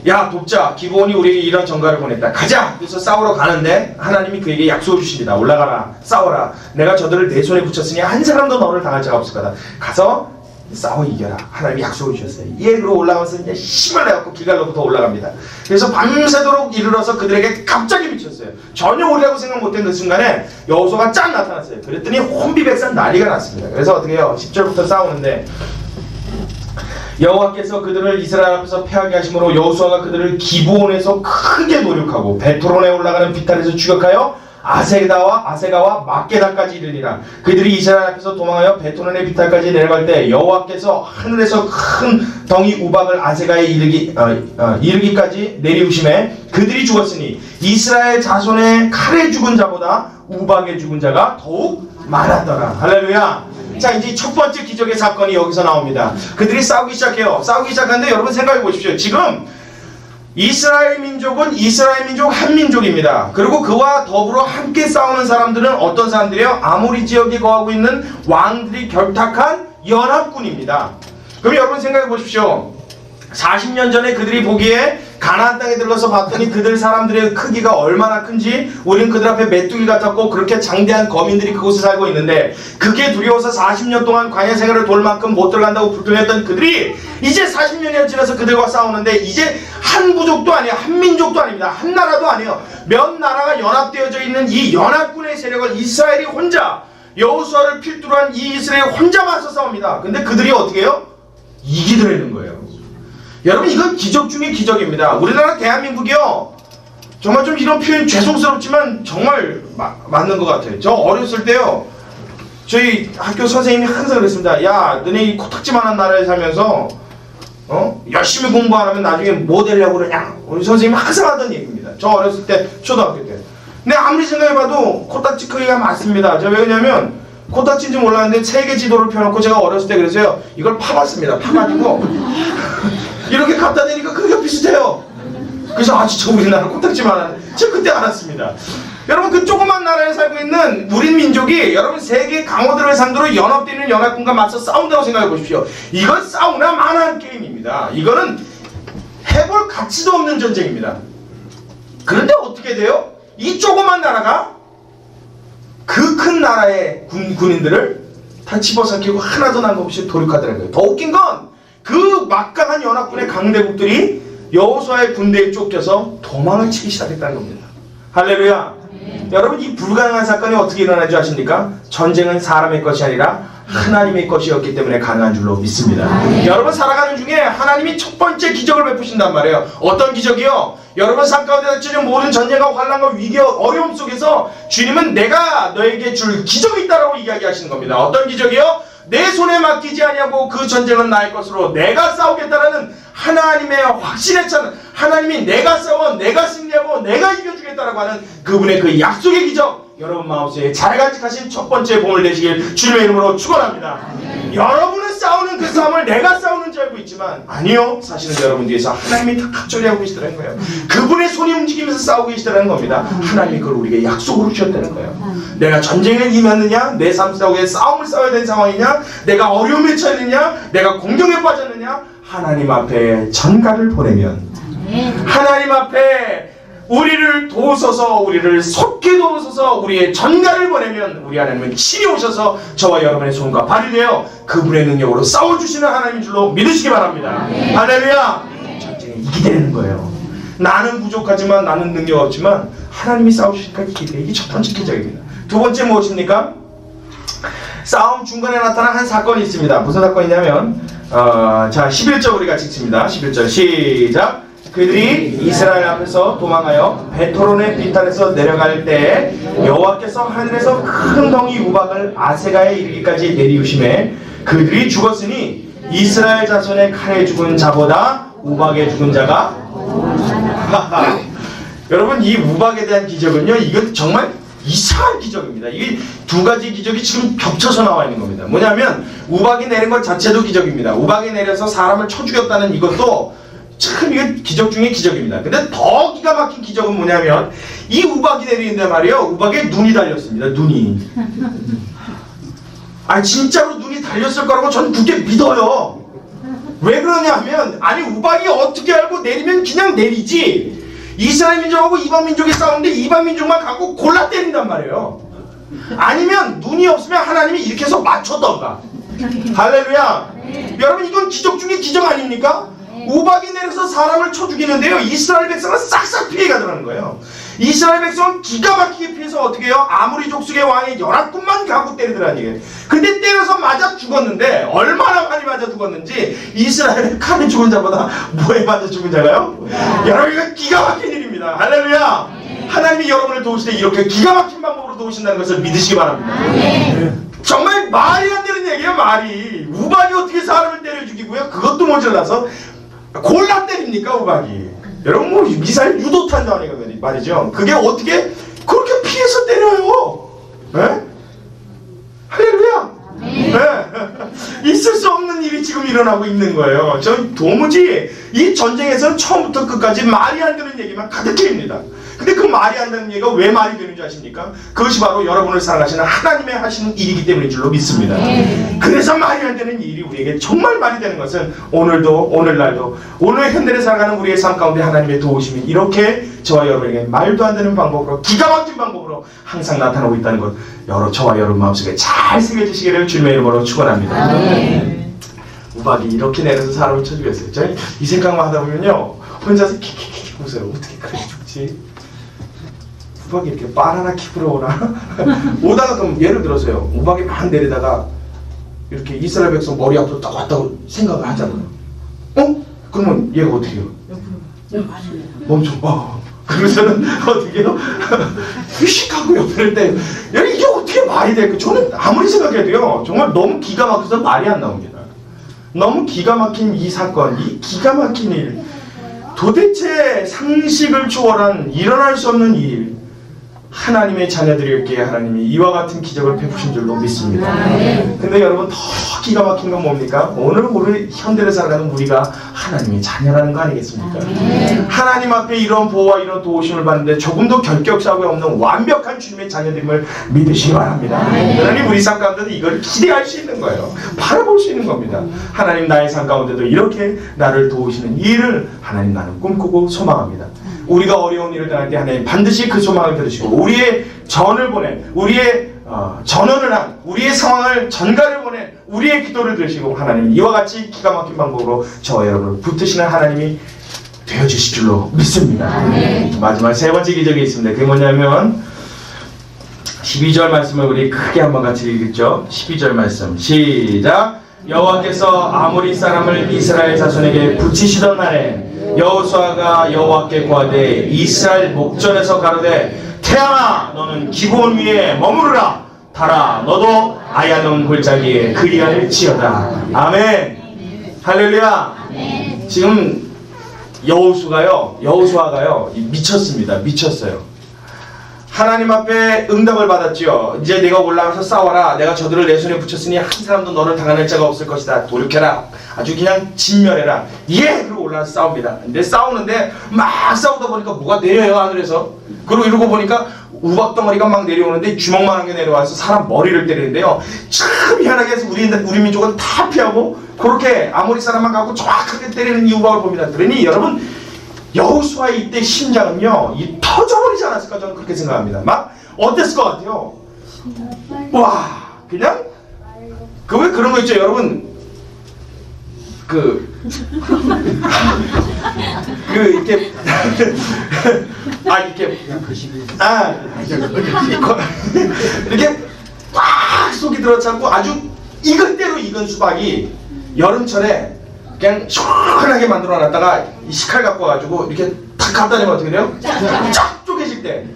야 돕자, 기브온이 우리에게 이런 전가를 보냈다, 가자. 그래서 싸우러 가는데 하나님이 그에게 약속을 주십니다. 올라가라, 싸워라. 내가 저들을 내 손에 붙였으니 한 사람도 너를 당할 자가 없을 거다. 가서 싸워 이겨라. 하나님이 약속을 주셨어요. 그리고 올라가면서 이제 힘을 내갖고 길갈로부터 올라갑니다. 그래서 밤새도록 이르러서 그들에게 갑자기 미쳤어요. 전혀 오리라고 생각 못한 그 순간에 여호수아가 짠 나타났어요. 그랬더니 혼비백산 난리가 났습니다. 그래서 어떻게 해요? 10절부터 싸우는데 여호와께서 그들을 이스라엘 앞에서 패하게 하심으로 여호수아가 그들을 기브온에서 크게 노력하고 베트론에 올라가는 비탈에서 추격하여 아세가와 막게다까지 이르니라. 그들이 이스라엘 앞에서 도망하여 베트론의 비탈까지 내려갈 때 여호와께서 하늘에서 큰 덩이 우박을 아세가에 이르기까지 내리우심에 그들이 죽었으니 이스라엘 자손의 칼에 죽은 자보다 우박에 죽은 자가 더욱 많았더라. 할렐루야. 자, 이제 첫 번째 기적의 사건이 여기서 나옵니다. 그들이 싸우기 시작해요. 싸우기 시작하는데 여러분 생각해 보십시오. 지금 이스라엘 민족은 이스라엘 민족 한 민족입니다. 그리고 그와 더불어 함께 싸우는 사람들은 어떤 사람들이에요? 아모리 지역에 거하고 있는 왕들이 결탁한 연합군입니다. 그럼 여러분 생각해 보십시오. 40년 전에 그들이 보기에 가나안 땅에 들어가서 봤더니 그들 사람들의 크기가 얼마나 큰지 우리는 그들 앞에 메뚜기 같았고 그렇게 장대한 거민들이 그곳에 살고 있는데 그게 두려워서 40년 동안 광야 생활을 돌 만큼 못 들어간다고 불평했던 그들이 이제 40년이 지나서 그들과 싸우는데 이제 한 부족도 아니에요. 한 민족도 아닙니다. 한 나라도 아니에요. 몇 나라가 연합되어져 있는 이 연합군의 세력을 이스라엘이 혼자, 여호수아를 필두로 한 이 이스라엘이 혼자 맞서 싸웁니다. 근데 그들이 어떻게 해요? 이기더라는 거예요. 여러분 이건 기적 중의 기적입니다. 우리나라 대한민국이요 정말 좀 이런 표현 죄송스럽지만 정말 맞는 것 같아요. 저 어렸을 때요 저희 학교 선생님이 항상 그랬습니다. 야 너네 이 코딱지만한 나라에 살면서 열심히 공부 안 하면 나중에 뭐 되려고 그러냐. 우리 선생님이 항상 하던 얘기입니다. 저 어렸을 때 초등학교 때. 근데 아무리 생각해봐도 코딱지 크기가 맞습니다. 저 왜냐면 코딱지인지 몰랐는데 세계 지도를 펴놓고 제가 어렸을 때 그래서요 이걸 파봤습니다. 파가지고 이렇게 갖다 대니까 크기가 비슷해요. 그래서 진짜 우리나라 코딱지만 제가 그때 알았습니다. 여러분 그 조그만 나라에 살고 있는 우리 민족이 여러분 세계 강호들을 상대로 연합되는 연합군과 맞서 싸운다고 생각해 보십시오. 이건 싸우나 마나한 게임입니다. 이거는 해볼 가치도 없는 전쟁입니다. 그런데 어떻게 돼요? 이 조그만 나라가 그 큰 나라의 군인들을 다 집어삼키고 하나도 남김없이 돌격하더라고요. 더 웃긴 건 그 막강한 연합군의 강대국들이 여호수아의 군대에 쫓겨서 도망을 치기 시작했다는 겁니다. 할렐루야. 여러분, 이 불가능한 사건이 어떻게 일어난 줄 아십니까? 전쟁은 사람의 것이 아니라 하나님의 것이었기 때문에 가능한 줄로 믿습니다. 여러분, 살아가는 중에 하나님이 첫 번째 기적을 베푸신단 말이에요. 어떤 기적이요? 여러분 삶 가운데 닥치는 모든 전쟁과 환난과 위기와 어려움 속에서 주님은 내가 너에게 줄 기적이 있다라고 이야기하시는 겁니다. 어떤 기적이요? 내 손에 맡기지 아니하고 그 전쟁은 나의 것으로 내가 싸우겠다라는 하나님의 확신에 찬, 하나님이 내가 싸워 내가 승리하고 내가 이겨주겠다라고 하는 그분의 그 약속의 기적, 여러분 마음속에 잘 간직하신 첫 번째 보물 되시길 주님의 이름으로 축원합니다. 여러분은 싸우는 그 싸움을 내가 싸우는 줄 알고 있지만 아니요, 사실은 여러분 뒤에서 하나님이 다 갑절이하고 계시더라는 거예요. 그분의 손이 움직이면서 싸우고 계시더라는 겁니다. 하나님이 그걸 우리에게 약속으로 주셨다는 거예요. 내가 전쟁에 임했느냐, 내 삶 속에 싸움을 싸워야 되는 상황이냐, 내가 어려움에 처했느냐, 내가 공경에 빠졌느냐, 하나님 앞에 전가를 보내면 하나님 앞에 우리를 도우소서, 우리를 속게 도우소서, 우리의 전가를 보내면 우리 하나님은 친히 오셔서 저와 여러분의 손과 발이 되어 그분의 능력으로 싸워주시는 하나님인 줄로 믿으시기 바랍니다. 할렐루야. 전쟁에 이기게 되는 거예요. 나는 부족하지만, 나는 능력 없지만 하나님이 싸우시니까 이기게 돼. 이게 첫 번째 기적입니다. 두 번째 무엇입니까? 싸움 중간에 나타난 한 사건이 있습니다. 무슨 사건이냐면 자, 11절 우리가 읽습니다. 11절 시작. 그들이 이스라엘 앞에서 도망하여 베토론의 비탄에서 내려갈 때 여호와께서 하늘에서 큰 덩이 우박을 아세가에 이르기까지 내리우심에 그들이 죽었으니 이스라엘 자손의 칼에 죽은 자보다 우박에 죽은 자가 여러분, 이 우박에 대한 기적은요, 이건 정말 이상한 기적입니다. 이게 두 가지 기적이 지금 겹쳐서 나와 있는 겁니다. 뭐냐면 우박이 내린 것 자체도 기적입니다. 우박이 내려서 사람을 쳐 죽였다는 이것도 참 이게 기적 중에 기적입니다. 근데 더 기가 막힌 기적은 뭐냐면 이 우박이 내리는데 말이에요, 우박에 눈이 달렸습니다. 눈이. 아니 진짜로 눈이 달렸을 거라고 저는 그게 믿어요. 왜 그러냐면 아니 우박이 어떻게 알고 내리면 그냥 내리지, 이스라엘 민족하고 이방 민족이 싸우는데 이방 민족만 갖고 골라 때린단 말이에요. 아니면 눈이 없으면 하나님이 이렇게 해서 맞췄던가. 할렐루야. 여러분, 이건 기적 중에 기적 아닙니까? 우박이 내려서 사람을 쳐 죽이는데요, 이스라엘 백성은 싹싹 피해가더라는 거예요. 이스라엘 백성은 기가 막히게 피해서 어떻게 해요? 아무리 족속의 왕의 연합군만 가고 때리더라는 얘기예요. 근데 때려서 맞아 죽었는데 얼마나 많이 맞아 죽었는지 이스라엘의 칼에 죽은 자보다 뭐에 맞아 죽은 자가요? 여러분, 이건 기가 막힌 일입니다. 할렐루야. 하나님이 여러분을 도우실 때 이렇게 기가 막힌 방법으로 도우신다는 것을 믿으시기 바랍니다. 정말 말이 안 되는 얘기예요. 말이. 우박이 어떻게 사람을 때려 죽이고요, 그것도 모자라서 골라 때립니까 우박이? 여러분, 뭐 미사일 유도탄 말이죠. 그게 어떻게 그렇게 피해서 때려요? 에? 할렐루야. 있을 수 없는 일이 지금 일어나고 있는 거예요. 저 도무지 이 전쟁에서는 처음부터 끝까지 말이 안 되는 얘기만 가득해입니다. 근데 그 말이 안 되는 얘기가 왜 말이 되는 줄 아십니까? 그것이 바로 여러분을 사랑하시는 하나님의 하시는 일이기 때문인 줄로 믿습니다. 그래서 말이 안 되는 일이 우리에게 정말 말이 되는 것은 오늘도, 오늘날도, 오늘 현대를 살아가는 우리의 삶 가운데 하나님의 도우심이 이렇게 저와 여러분에게 말도 안 되는 방법으로, 기가 막힌 방법으로 항상 나타나고 있다는 것, 저와 여러분 마음속에 잘 새겨지시기를 주님의 이름으로 축원합니다. 우박이 이렇게 내려서 사람을 쳐 죽였어요. 저희 이 생각만 하다 보면요, 혼자서 킥킥킥 웃어요. 어떻게 그렇게 죽지? 우박이 이렇게 바나나 킥으로 오나? 오다가 그럼 예를 들어서요, 우박이 막 내리다가 이렇게 이스라엘 백성 머리 앞으로 딱 왔다고 생각을 하잖아요. 그러면 얘가 어떻게 해요? 멈춰. 그러면서는 어떻게 해요? 휴식하고 옆에 때 이게 어떻게 말이 될까? 저는 아무리 생각해도요, 정말 너무 기가 막혀서 말이 안 나옵니다. 너무 기가 막힌 이 사건, 이 기가 막힌 일, 도대체 상식을 초월한 일어날 수 없는 일, 하나님의 자녀들에게 하나님이 이와 같은 기적을 베푸신 줄로 믿습니다. 근데 여러분, 더 기가 막힌 건 뭡니까? 오늘 우리 현대를 살아가는 우리가 하나님의 자녀라는 거 아니겠습니까? 하나님 앞에 이런 보호와 이런 도우심을 받는데 조금도 결격사고에 없는 완벽한 주님의 자녀됨을 믿으시기 바랍니다. 하나님, 우리 삶 가운데도 이걸 기대할 수 있는 거예요. 바라볼 수 있는 겁니다. 하나님, 나의 삶 가운데도 이렇게 나를 도우시는 일을 하나님, 나는 꿈꾸고 소망합니다. 우리가 어려운 일을 당할 때 하나님 반드시 그 소망을 들으시고 우리의 전을 보내 우리의 전원을 한 우리의 상황을 전가를 보내 우리의 기도를 들으시고 하나님 이와 같이 기가 막힌 방법으로 저와 여러분을 붙드시는 하나님이 되어주실 줄로 믿습니다. 마지막 세 번째 기적이 있습니다. 그게 뭐냐면 12절 말씀을 우리 크게 한번 같이 읽죠. 12절 말씀 시작. 여호와께서 아모리 사람을 이스라엘 자손에게 붙이시던 날에 여호수아가 여호와께 구하되 이스라엘 목전에서 가로되 태양아 너는 기브온 위에 머무르라 달아 너도 아얄론 골짜기에 그리할지어다. 아멘. 할렐루야. 지금 여호수아가요 미쳤습니다. 미쳤어요. 하나님 앞에 응답을 받았지요. 이제 내가 올라가서 싸워라. 내가 저들을 내 손에 붙였으니 한 사람도 너를 당할 자가 없을 것이다. 돌이켜라. 아주 그냥 진멸해라. 예! 그리고 올라가서 싸웁니다. 근데 싸우는데 막 싸우다 보니까 뭐가 내려요 하늘에서. 그리고 이러고 보니까 우박덩어리가 막 내려오는데 주먹만한 게 내려와서 사람 머리를 때리는데요. 참 희한하게 해서 우리 민족은 다 피하고 그렇게 아모리 사람만 갖고 정확하게 때리는 이 우박을 봅니다. 그러니 여러분 여호수아의 이때 심장은요 터져버리지 않았을까 저는 그렇게 생각합니다. 막 어땠을 것 같아요? 와 그냥 왜 그런 거 있죠 여러분 이렇게 이렇게 꽉 속이 들어찼고 아주 익을 대로 익은 수박이 여름철에 그냥 시원하게 만들어놨다가 이 식칼 갖고 와가지고 이렇게 탁 갖다 대면 어떻게 돼요? 쫙 쪼개질 때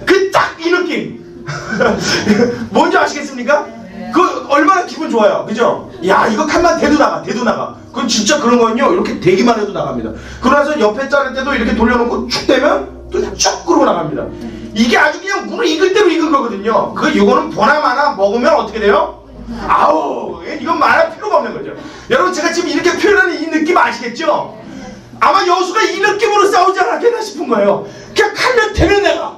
그 딱 이 느낌 뭔지 아시겠습니까? 그 얼마나 기분 좋아요 그죠? 야 이거 칸만 대도 나가 그건 진짜 그런 거는요 이렇게 대기만 해도 나갑니다. 그러나서 옆에 자를 때도 이렇게 돌려놓고 축 대면 또 쭉 끌고 나갑니다. 이게 아주 그냥 물을 익을 대로 익은 거거든요. 이거는 보나마나 먹으면 어떻게 돼요? 아우 이건 말할 필요가 없는 거죠. 여러분 제가 지금 이렇게 표현하는 이 느낌 아시겠죠? 아마 여호수아가 이 느낌으로 싸우지 않았겠나 싶은 거예요. 그냥 칼면 되면 내가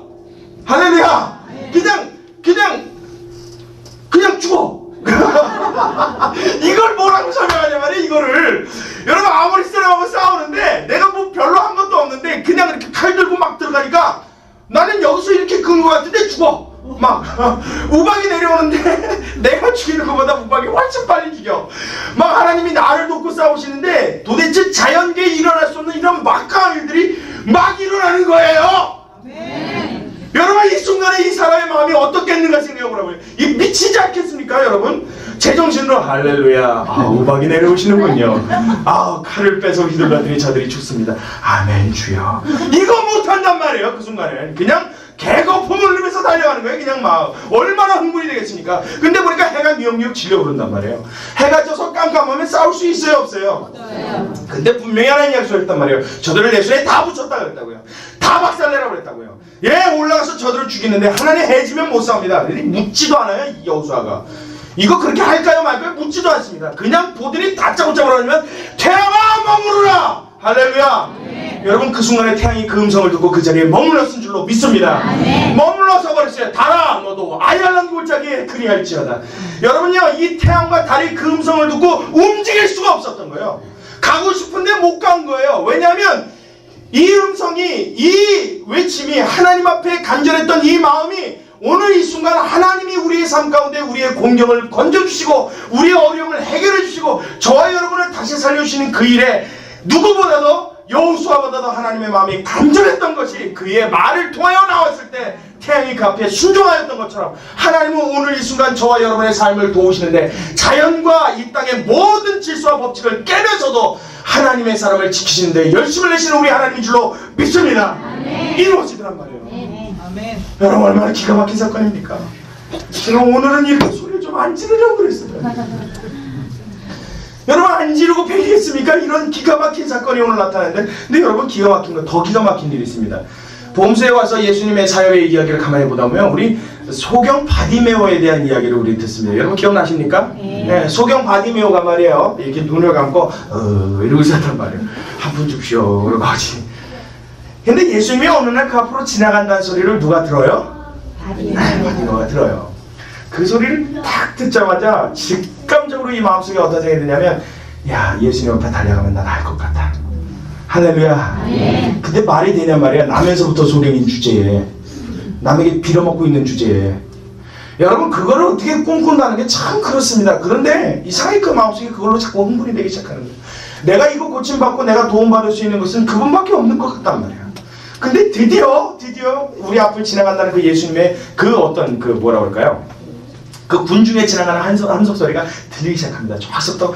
할렐루야 그냥 죽어. 이걸 뭐라고 설명하냐 말이야 이거를. 여러분 아무리 사람하고 싸우는데 내가 뭐 별로 한 것도 없는데 그냥 이렇게 칼 들고 막 들어가니까 나는 여기서 이렇게 긋는 것 같은데 죽어. 막 우박이 내려오는데 내가 죽이는 것보다 우박이 훨씬 빨리 죽여. 막 하나님이 나를 돕고 싸우시는데 도대체 자연계에 일어날 수 없는 이런 막강한 일들이 막 일어나는 거예요. 여러분 이 순간에 이 사람의 마음이 어떻겠는가 생각해 보라고요. 이 미치지 않겠습니까 여러분? 제정신으로 할렐루야. 우박이 내려오시는군요. 칼을 빼서 휘둘렀더니 저들이 죽습니다. 아멘 주여. 이거 못한단 말이에요. 그 순간에 그냥 개거품을 흘리면서 달려가는 거예요. 그냥 막 얼마나 흥분이 되겠습니까? 근데 보니까 해가 미역미역 질려오른단 말이에요. 해가 져서 깜깜하면 싸울 수 있어요 없어요? 근데 분명히 하나님 약속했단 말이에요. 저들을 내 손에 다 붙였다 그랬다고요. 다 박살내라고 그랬다고요. 올라가서 저들을 죽이는데 하나님 해지면 못 싸웁니다. 묻지도 않아요 이 여호수아가. 이거 그렇게 할까요 말까요? 묻지도 않습니다. 그냥 보더니 다짜고짜 그러면 태양아 머무르라. 할렐루야. 여러분 그 순간에 태양이 그 음성을 듣고 그 자리에 머물렀은 줄로 믿습니다. 머물러서 버렸어요. 달아 너도 아얄란 골짜기에 그리할지어다. 여러분요 이 태양과 달이 그 음성을 듣고 움직일 수가 없었던 거예요. 가고 싶은데 못 간 거예요. 왜냐하면 이 음성이 이 외침이 하나님 앞에 간절했던 이 마음이 오늘 이 순간 하나님이 우리의 삶 가운데 우리의 공경을 건져주시고 우리의 어려움을 해결해 주시고 저와 여러분을 다시 살려주시는 그 일에 누구보다도 여호수아보다도 하나님의 마음이 간절했던 것이 그의 말을 통하여 나왔을 때 태양이 그 앞에 순종하였던 것처럼 하나님은 오늘 이 순간 저와 여러분의 삶을 도우시는데 자연과 이 땅의 모든 질서와 법칙을 깨면서도 하나님의 사람을 지키시는데 열심을 내시는 우리 하나님인 줄로 믿습니다. 이루어지더란 말이에요. 아멘. 여러분 얼마나 기가 막힌 사건입니까? 제가 오늘은 이렇게 소리를 좀 안 지르려고 그랬어요. 여러분 안 지르고 배기겠습니까? 이런 기가 막힌 사건이 오늘 나타나는데 근데 여러분 기가 막힌 거 더 기가 막힌 일이 있습니다. 보험소에 와서 예수님의 사역의 이야기를 가만히 보다 보면 우리 소경 바디메오에 대한 이야기를 우리 듣습니다. 여러분 기억나십니까? 네, 소경 바디메오가 말이에요. 이렇게 눈을 감고 이러고 있었단 말이에요. 한 푼 줍시오. 그러고 하지. 근데 예수님이 어느 날 그 앞으로 지나간다는 소리를 누가 들어요? 바디메오가 들어요. 그 소리를 딱 듣자마자 직감적으로 이 마음속에 어떤 생각이 드냐면 야 예수님 옆에 달려가면 난 알 것 같다. 할렐루야. 근데 말이 되냐 말이야. 나면서부터 소경인 주제에, 남에게 빌어먹고 있는 주제에. 여러분, 그거를 어떻게 꿈꾼다는 게 참 그렇습니다. 그런데 이상하게 그 마음속에 그걸로 자꾸 흥분이 되기 시작하는 거예요. 내가 이거 고침받고 내가 도움받을 수 있는 것은 그분밖에 없는 것 같단 말이야. 근데 드디어 우리 앞을 지나간다는 그 예수님의 그 어떤 그 뭐라 그럴까요? 그 군중에 지나가는 함성 소리가 들리기 시작합니다. 저기서부터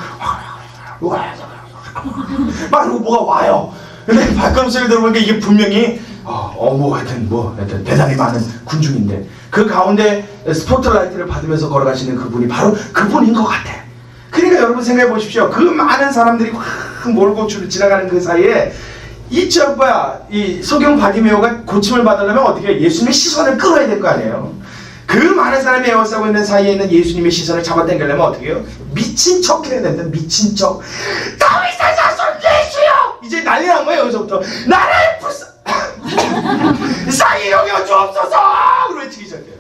막 뭐가 와요. 근데 발걸음 소리 들어보니까 이게 분명히 하여튼 대단히 많은 군중인데 그 가운데 스포트라이트를 받으면서 걸어가시는 그분이 바로 그분인 것 같아. 그러니까 여러분 생각해 보십시오. 그 많은 사람들이 확 몰고 지나가는 그 사이에 이 소경 바디메오가 고침을 받으려면 어떻게 예수님의 시선을 끌어야 될 거 아니에요. 그 많은 사람이 에워싸고 있는 사이에 있는 예수님의 시선을 잡아당기려면 어떻게 해요? 미친 척 해야 된다. 미친 척. 다윗의 자손 예수여! 이제 난리 난 거예요. 여기서부터 나를 이상히 여겨 주옵소서! 그러고 외치기 시작해요.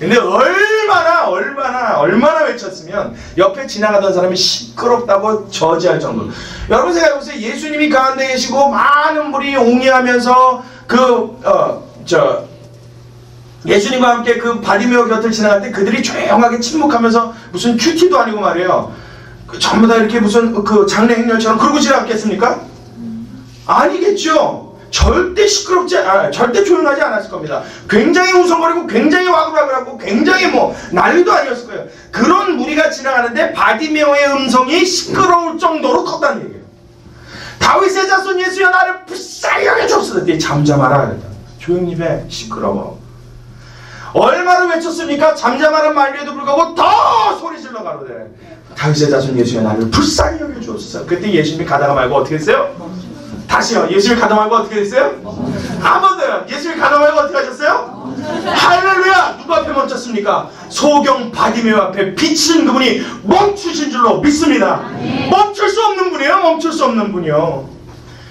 근데 얼마나 외쳤으면 옆에 지나가던 사람이 시끄럽다고 저지할 정도로. 여러분 생각해보세요. 예수님이 가운데 계시고 많은 분이 옹이하면서 예수님과 함께 그 바디메오 곁을 지나갈 때 그들이 조용하게 침묵하면서 무슨 큐티도 아니고 말이에요. 전부 다 이렇게 무슨 그 장례 행렬처럼 그러고 지나갔겠습니까? 아니겠죠. 절대 절대 조용하지 않았을 겁니다. 굉장히 우성거리고 굉장히 와글와글하고 굉장히 난리도 아니었을 거예요. 그런 무리가 지나가는데 바디메오의 음성이 시끄러울 정도로 컸다는 얘기예요. 다윗의 자손 예수여 나를 불쌍히 여겨주옵소서. 잠잠하라. 조용히 해. 시끄러워. 얼마나 외쳤습니까? 잠잠하는 말에도 불구하고 더 소리 질러 가로되 다윗의 자손 예수여 나를 불쌍히 여겨주옵소서. 그때 예수님이 가다가 말고 어떻게 했어요? 다시요. 예수님이 가다 말고 어떻게 됐어요? 한 번 더요. 예수님이 가다 말고 어떻게 하셨어요? 할렐루야! 누구 앞에 멈췄습니까? 소경 바디메오 앞에 비치는 그분이 멈추신 줄로 믿습니다. 멈출 수 없는 분이에요. 멈출 수 없는 분이요.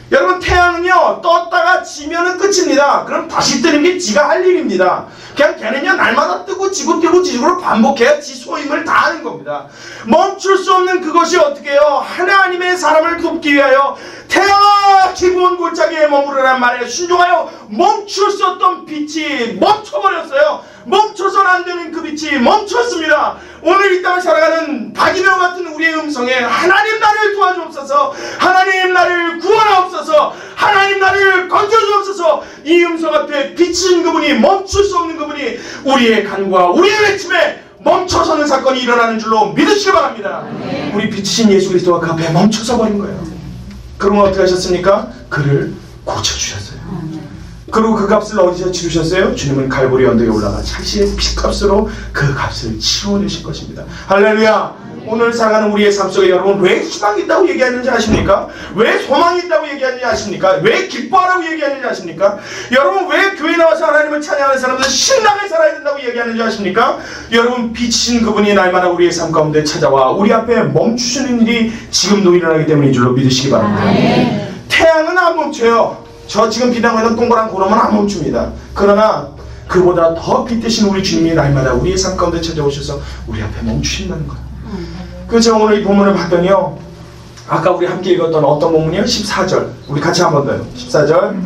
여러분 태양은요 떴다가 지면은 끝입니다. 그럼 다시 뜨는 게 지가 할 일입니다. 그냥 걔는요 날마다 뜨고 지고 뜨고 지고 반복해야 지 소임을 다하는 겁니다. 멈출 수 없는 그것이 어떻게 해요? 하나님의 사람을 돕기 위하여 태양아 기브온 골짜기에 머무르란 말에 순종하여 멈출 수 없던 빛이 멈춰버렸어요. 멈춰서는 안 되는 그 빛이 멈췄습니다. 오늘 이 땅을 살아가는 바디메오 같은 우리의 음성에 하나님 나를 도와주옵소서, 하나님 나를 구원하옵소서, 하나님 나를 건져주옵소서. 이 음성 앞에 비친 그분이, 멈출 수 없는 그분이 우리의 간구와 우리의 외침에 멈춰서는 사건이 일어나는 줄로 믿으시기 바랍니다. 우리 비치신 예수 그리스도가 그 앞에 멈춰서 버린 거예요. 그러면 어떻게 하셨습니까? 그를 고쳐주셨어요. 그리고 그 값을 어디서 치르셨어요? 주님은 갈보리 언덕에 올라가 자신의 피값으로 그 값을 치러내실 것입니다. 할렐루야. 오늘 살아가는 우리의 삶 속에 여러분 왜 희망이 있다고 얘기하는지 아십니까? 왜 소망이 있다고 얘기하는지 아십니까? 왜 기뻐하라고 얘기하는지 아십니까? 여러분 왜 교회 나와서 하나님을 찬양하는 사람들은 신나게 살아야 된다고 얘기하는지 아십니까? 여러분 빛이신 그분이 날마다 우리의 삶 가운데 찾아와 우리 앞에 멈추시는 일이 지금도 일어나기 때문인 줄로 믿으시기 바랍니다. 태양은 안 멈춰요. 저 지금 빛나고 있는 동그란 구름은 안 멈춥니다. 그러나 그보다 더 빛되신 우리 주님이 날마다 우리의 삶 가운데 찾아오셔서 우리 앞에 멈추신다는 거예요. 그 제가 오늘 이 본문을 봤더니요, 아까 우리 함께 읽었던 어떤 본문이요? 14절. 우리 같이 한 번 더요. 14절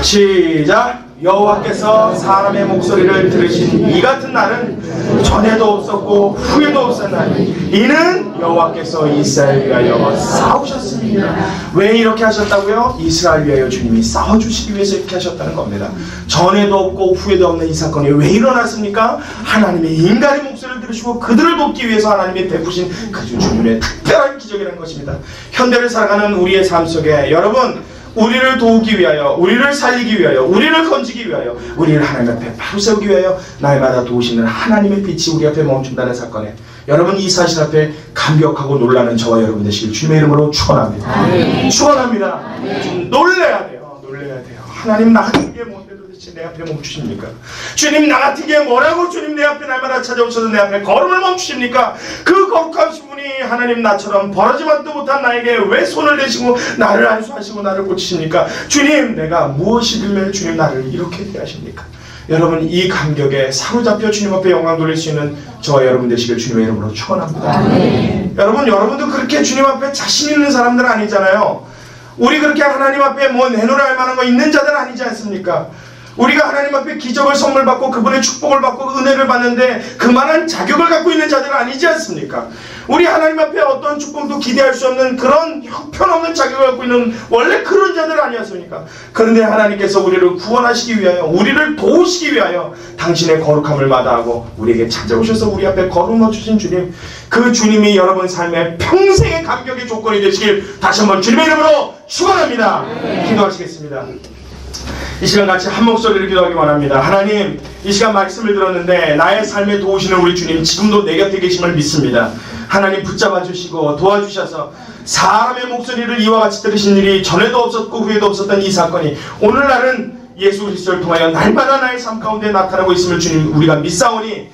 시작. 여호와께서 사람의 목소리를 들으신 이 같은 날은 전에도 없었고 후에도 없었나니 이는 여호와께서 이스라엘 위하여 싸우셨습니다. 왜 이렇게 하셨다고요? 이스라엘 위하여 주님이 싸워주시기 위해서 이렇게 하셨다는 겁니다. 전에도 없고 후에도 없는 이 사건이 왜 일어났습니까? 하나님의 인간의 목소리를 들으시고 그들을 돕기 위해서 하나님이 베푸신 그 주님의 특별한 기적이라는 것입니다. 현대를 살아가는 우리의 삶 속에 여러분 우리를 도우기 위하여, 우리를 살리기 위하여, 우리를 건지기 위하여, 우리를 하나님 앞에 바로 세우기 위하여 날마다 도우시는 하나님의 빛이 우리 앞에 멈춘다는 사건에 여러분 이 사실 앞에 감격하고 놀라는 저와 여러분 되시길 주님의 이름으로 축원합니다. 축원합니다. 좀 놀래야 돼요. 놀래야 돼요. 하나님 나 같은 게 뭔데 도대체 내 앞에 멈추십니까? 주님 나 같은 게 뭐라고 주님 내 앞에 날마다 찾아오셔서 내 앞에 걸음을 멈추십니까? 그 거룩하신 분이 하나님 나처럼 벌어지지도 못한 나에게 왜 손을 대시고 나를 안수하시고 나를 고치십니까? 주님 내가 무엇이길래 주님 나를 이렇게 대하십니까? 여러분 이 감격에 사로잡혀 주님 앞에 영광 돌릴 수 있는 저와 여러분 되시길 주님의 이름으로 축원합니다. 여러분, 여러분도 그렇게 주님 앞에 자신 있는 사람들 아니잖아요. 우리 그렇게 하나님 앞에 뭐 내놓으라 할 만한 거 있는 자들 아니지 않습니까? 우리가 하나님 앞에 기적을 선물 받고 그분의 축복을 받고 은혜를 받는데 그만한 자격을 갖고 있는 자들은 아니지 않습니까? 우리 하나님 앞에 어떤 축복도 기대할 수 없는 그런 형편없는 자격을 갖고 있는 원래 그런 자들 아니었습니까? 그런데 하나님께서 우리를 구원하시기 위하여, 우리를 도우시기 위하여 당신의 거룩함을 마다하고 우리에게 찾아오셔서 우리 앞에 걸어놓아 주신 주님, 그 주님이 여러분 삶의 평생의 감격의 조건이 되시길 다시 한번 주님의 이름으로 축원합니다. 기도하시겠습니다. 이 시간 같이 한 목소리를 기도하기 원합니다. 하나님, 이 시간 말씀을 들었는데 나의 삶에 도우시는 우리 주님 지금도 내 곁에 계심을 믿습니다. 하나님 붙잡아 주시고 도와주셔서 사람의 목소리를 이와 같이 들으신 일이 전에도 없었고 후에도 없었던 이 사건이 오늘날은 예수 그리스도를 통하여 날마다 나의 삶 가운데 나타나고 있음을 주님 우리가 믿사오니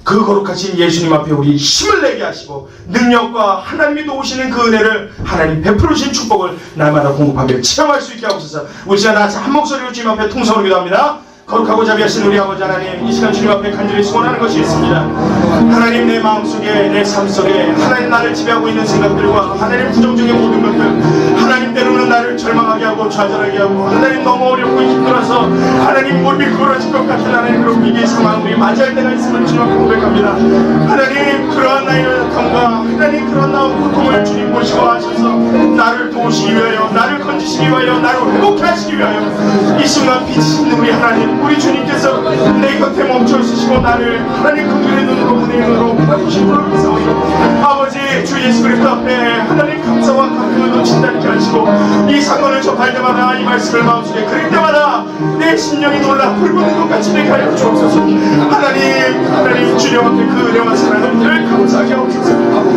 그 거룩하신 예수님 앞에 우리 힘을 내게 하시고 능력과 하나님이 도우시는 그 은혜를 하나님 베풀어 주신 축복을 날마다 공급하며 체험할 수 있게 하옵소서. 우리 시간 다 같이 한 목소리로 주님 앞에 통성으로 기도합니다. 거룩하고 자비하신 우리 아버지 하나님, 이 시간 주님 앞에 간절히 소원하는 것이 있습니다. 하나님, 내 마음속에 내 삶속에 하나님 나를 지배하고 있는 생각들과 하나님 부정적인 모든 것들, 하나님 때로는 나를 절망하게 하고 좌절하게 하고 하나님 너무 어렵고 힘들어서 하나님 무릎이 꿇어질 것 같은 하나님 그런 위기의 상황 우리 맞이할 때가 있음을 주님 앞에 고백합니다. 하나님, 그러한 나의 연약함과 하나님 그런 나의 고통을 주님 모시고 하셔서 나를 도우시기 위하여, 나를 건지시기 위하여, 나를 회복케 하시기 위하여 이 순간 빛이신 우리 하나님, 우리 주님께서 내 곁에 멈춰 있으시고 나를 하나님 긍휼의 눈으로 은혜의 눈으로 바라보신 줄로 믿사오니 아버지 주 예수 그리스도 앞에 하나님 감사와 감격을 진단케 하시고 이 사건을 접할 때마다 이 말씀을 마음속에 그릴 때마다 내 심령이 놀라 불붙는 것 같이 되게 하여 주옵소서. 하나님 주님 앞에 그 은혜와 사랑을 늘 감사하게 하옵소서.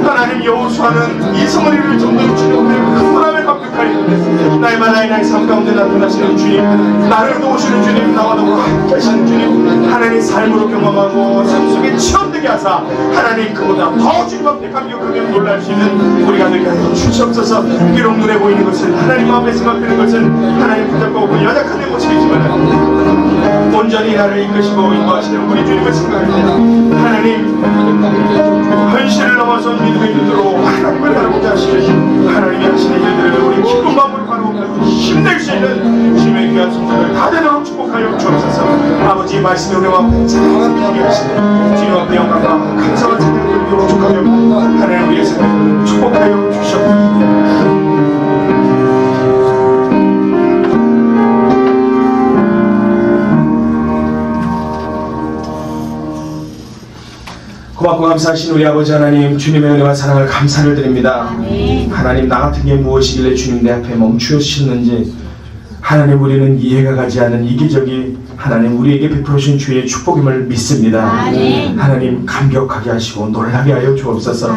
하나님, 여호수아는 이 성리를 정도로 주님 앞에 큰 바람에 감격하였는데 날마다 나의 삶 가운데 나타나시는 주님, 나를 도우시는 주님, 나와 더불어 함께 하시는 주님, 하나님 삶으로 경험하고 삶 속에 체험되게 하사 하나님 그보다 더 주님 앞에 감격하며 놀랄 수 있는 우리가 되게 하여 주시옵소서. 비록 눈에 보이는 것은 하나님 마음에 생각되는 것은 하나님 붙잡고 연약한 내 모습이지만 온전히 나를 이끄시고 인도하시는 우리 주님을 생각할 때 하나님 현실을 넘어선 믿음의 눈으로 하나님을 바라보게 하시는 하나님이 하시는 일들을 우리 기쁜 마음으로 바라보며 힘낼 수 있는 주님의 귀한 손들을 다 되도록 축복하여 주옵소서. 아버지 말씀의 은혜와 앞에 찬양하게 하시는 주님 앞에 영광과 감사와 찬양을 드리도록 축하하며 하나님 우리의 삶을 축복하여 주시옵소서. 고맙고 감사하신 우리 아버지 하나님, 주님의 은혜와 사랑을 감사를 드립니다. 하나님, 나 같은 게 무엇이길래 주님 내 앞에 멈추셨는지 하나님, 우리는 이해가 가지 않는 이 기적이 하나님 우리에게 베풀어 주신 주의 축복임을 믿습니다. 하나님, 감격하게 하시고 놀라게 하여 주옵소서.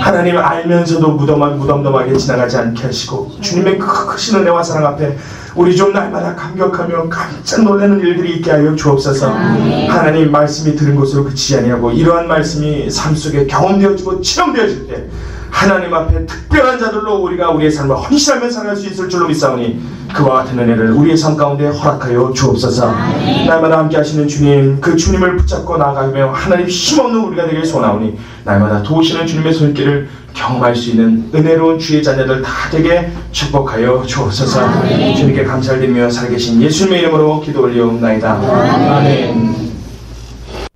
하나님, 알면서도 무덤덤하게 지나가지 않게 하시고 주님의 크신 은혜와 사랑 앞에 우리 좀 날마다 감격하며 깜짝 놀라는 일들이 있게 하여 주옵소서. 하나님, 말씀이 들은 것으로 그치지 아니하고 이러한 말씀이 삶 속에 경험되어지고 체험되어질 때 하나님 앞에 특별한 자들로 우리가 우리의 삶을 헌신하며 살아갈 수 있을 줄로 믿사오니 그와 같은 은혜를 우리의 삶 가운데 허락하여 주옵소서. 날마다 함께 하시는 주님, 그 주님을 붙잡고 나아가며 하나님 힘없는 우리가 되길 소원하오니 날마다 도우시는 주님의 손길을 경험할 수 있는 은혜로운 주의 자녀들 다 되게 축복하여 주옵소서. 주님께 감사를 드리며 살아계신 예수님의 이름으로 기도 올리옵나이다. 아멘.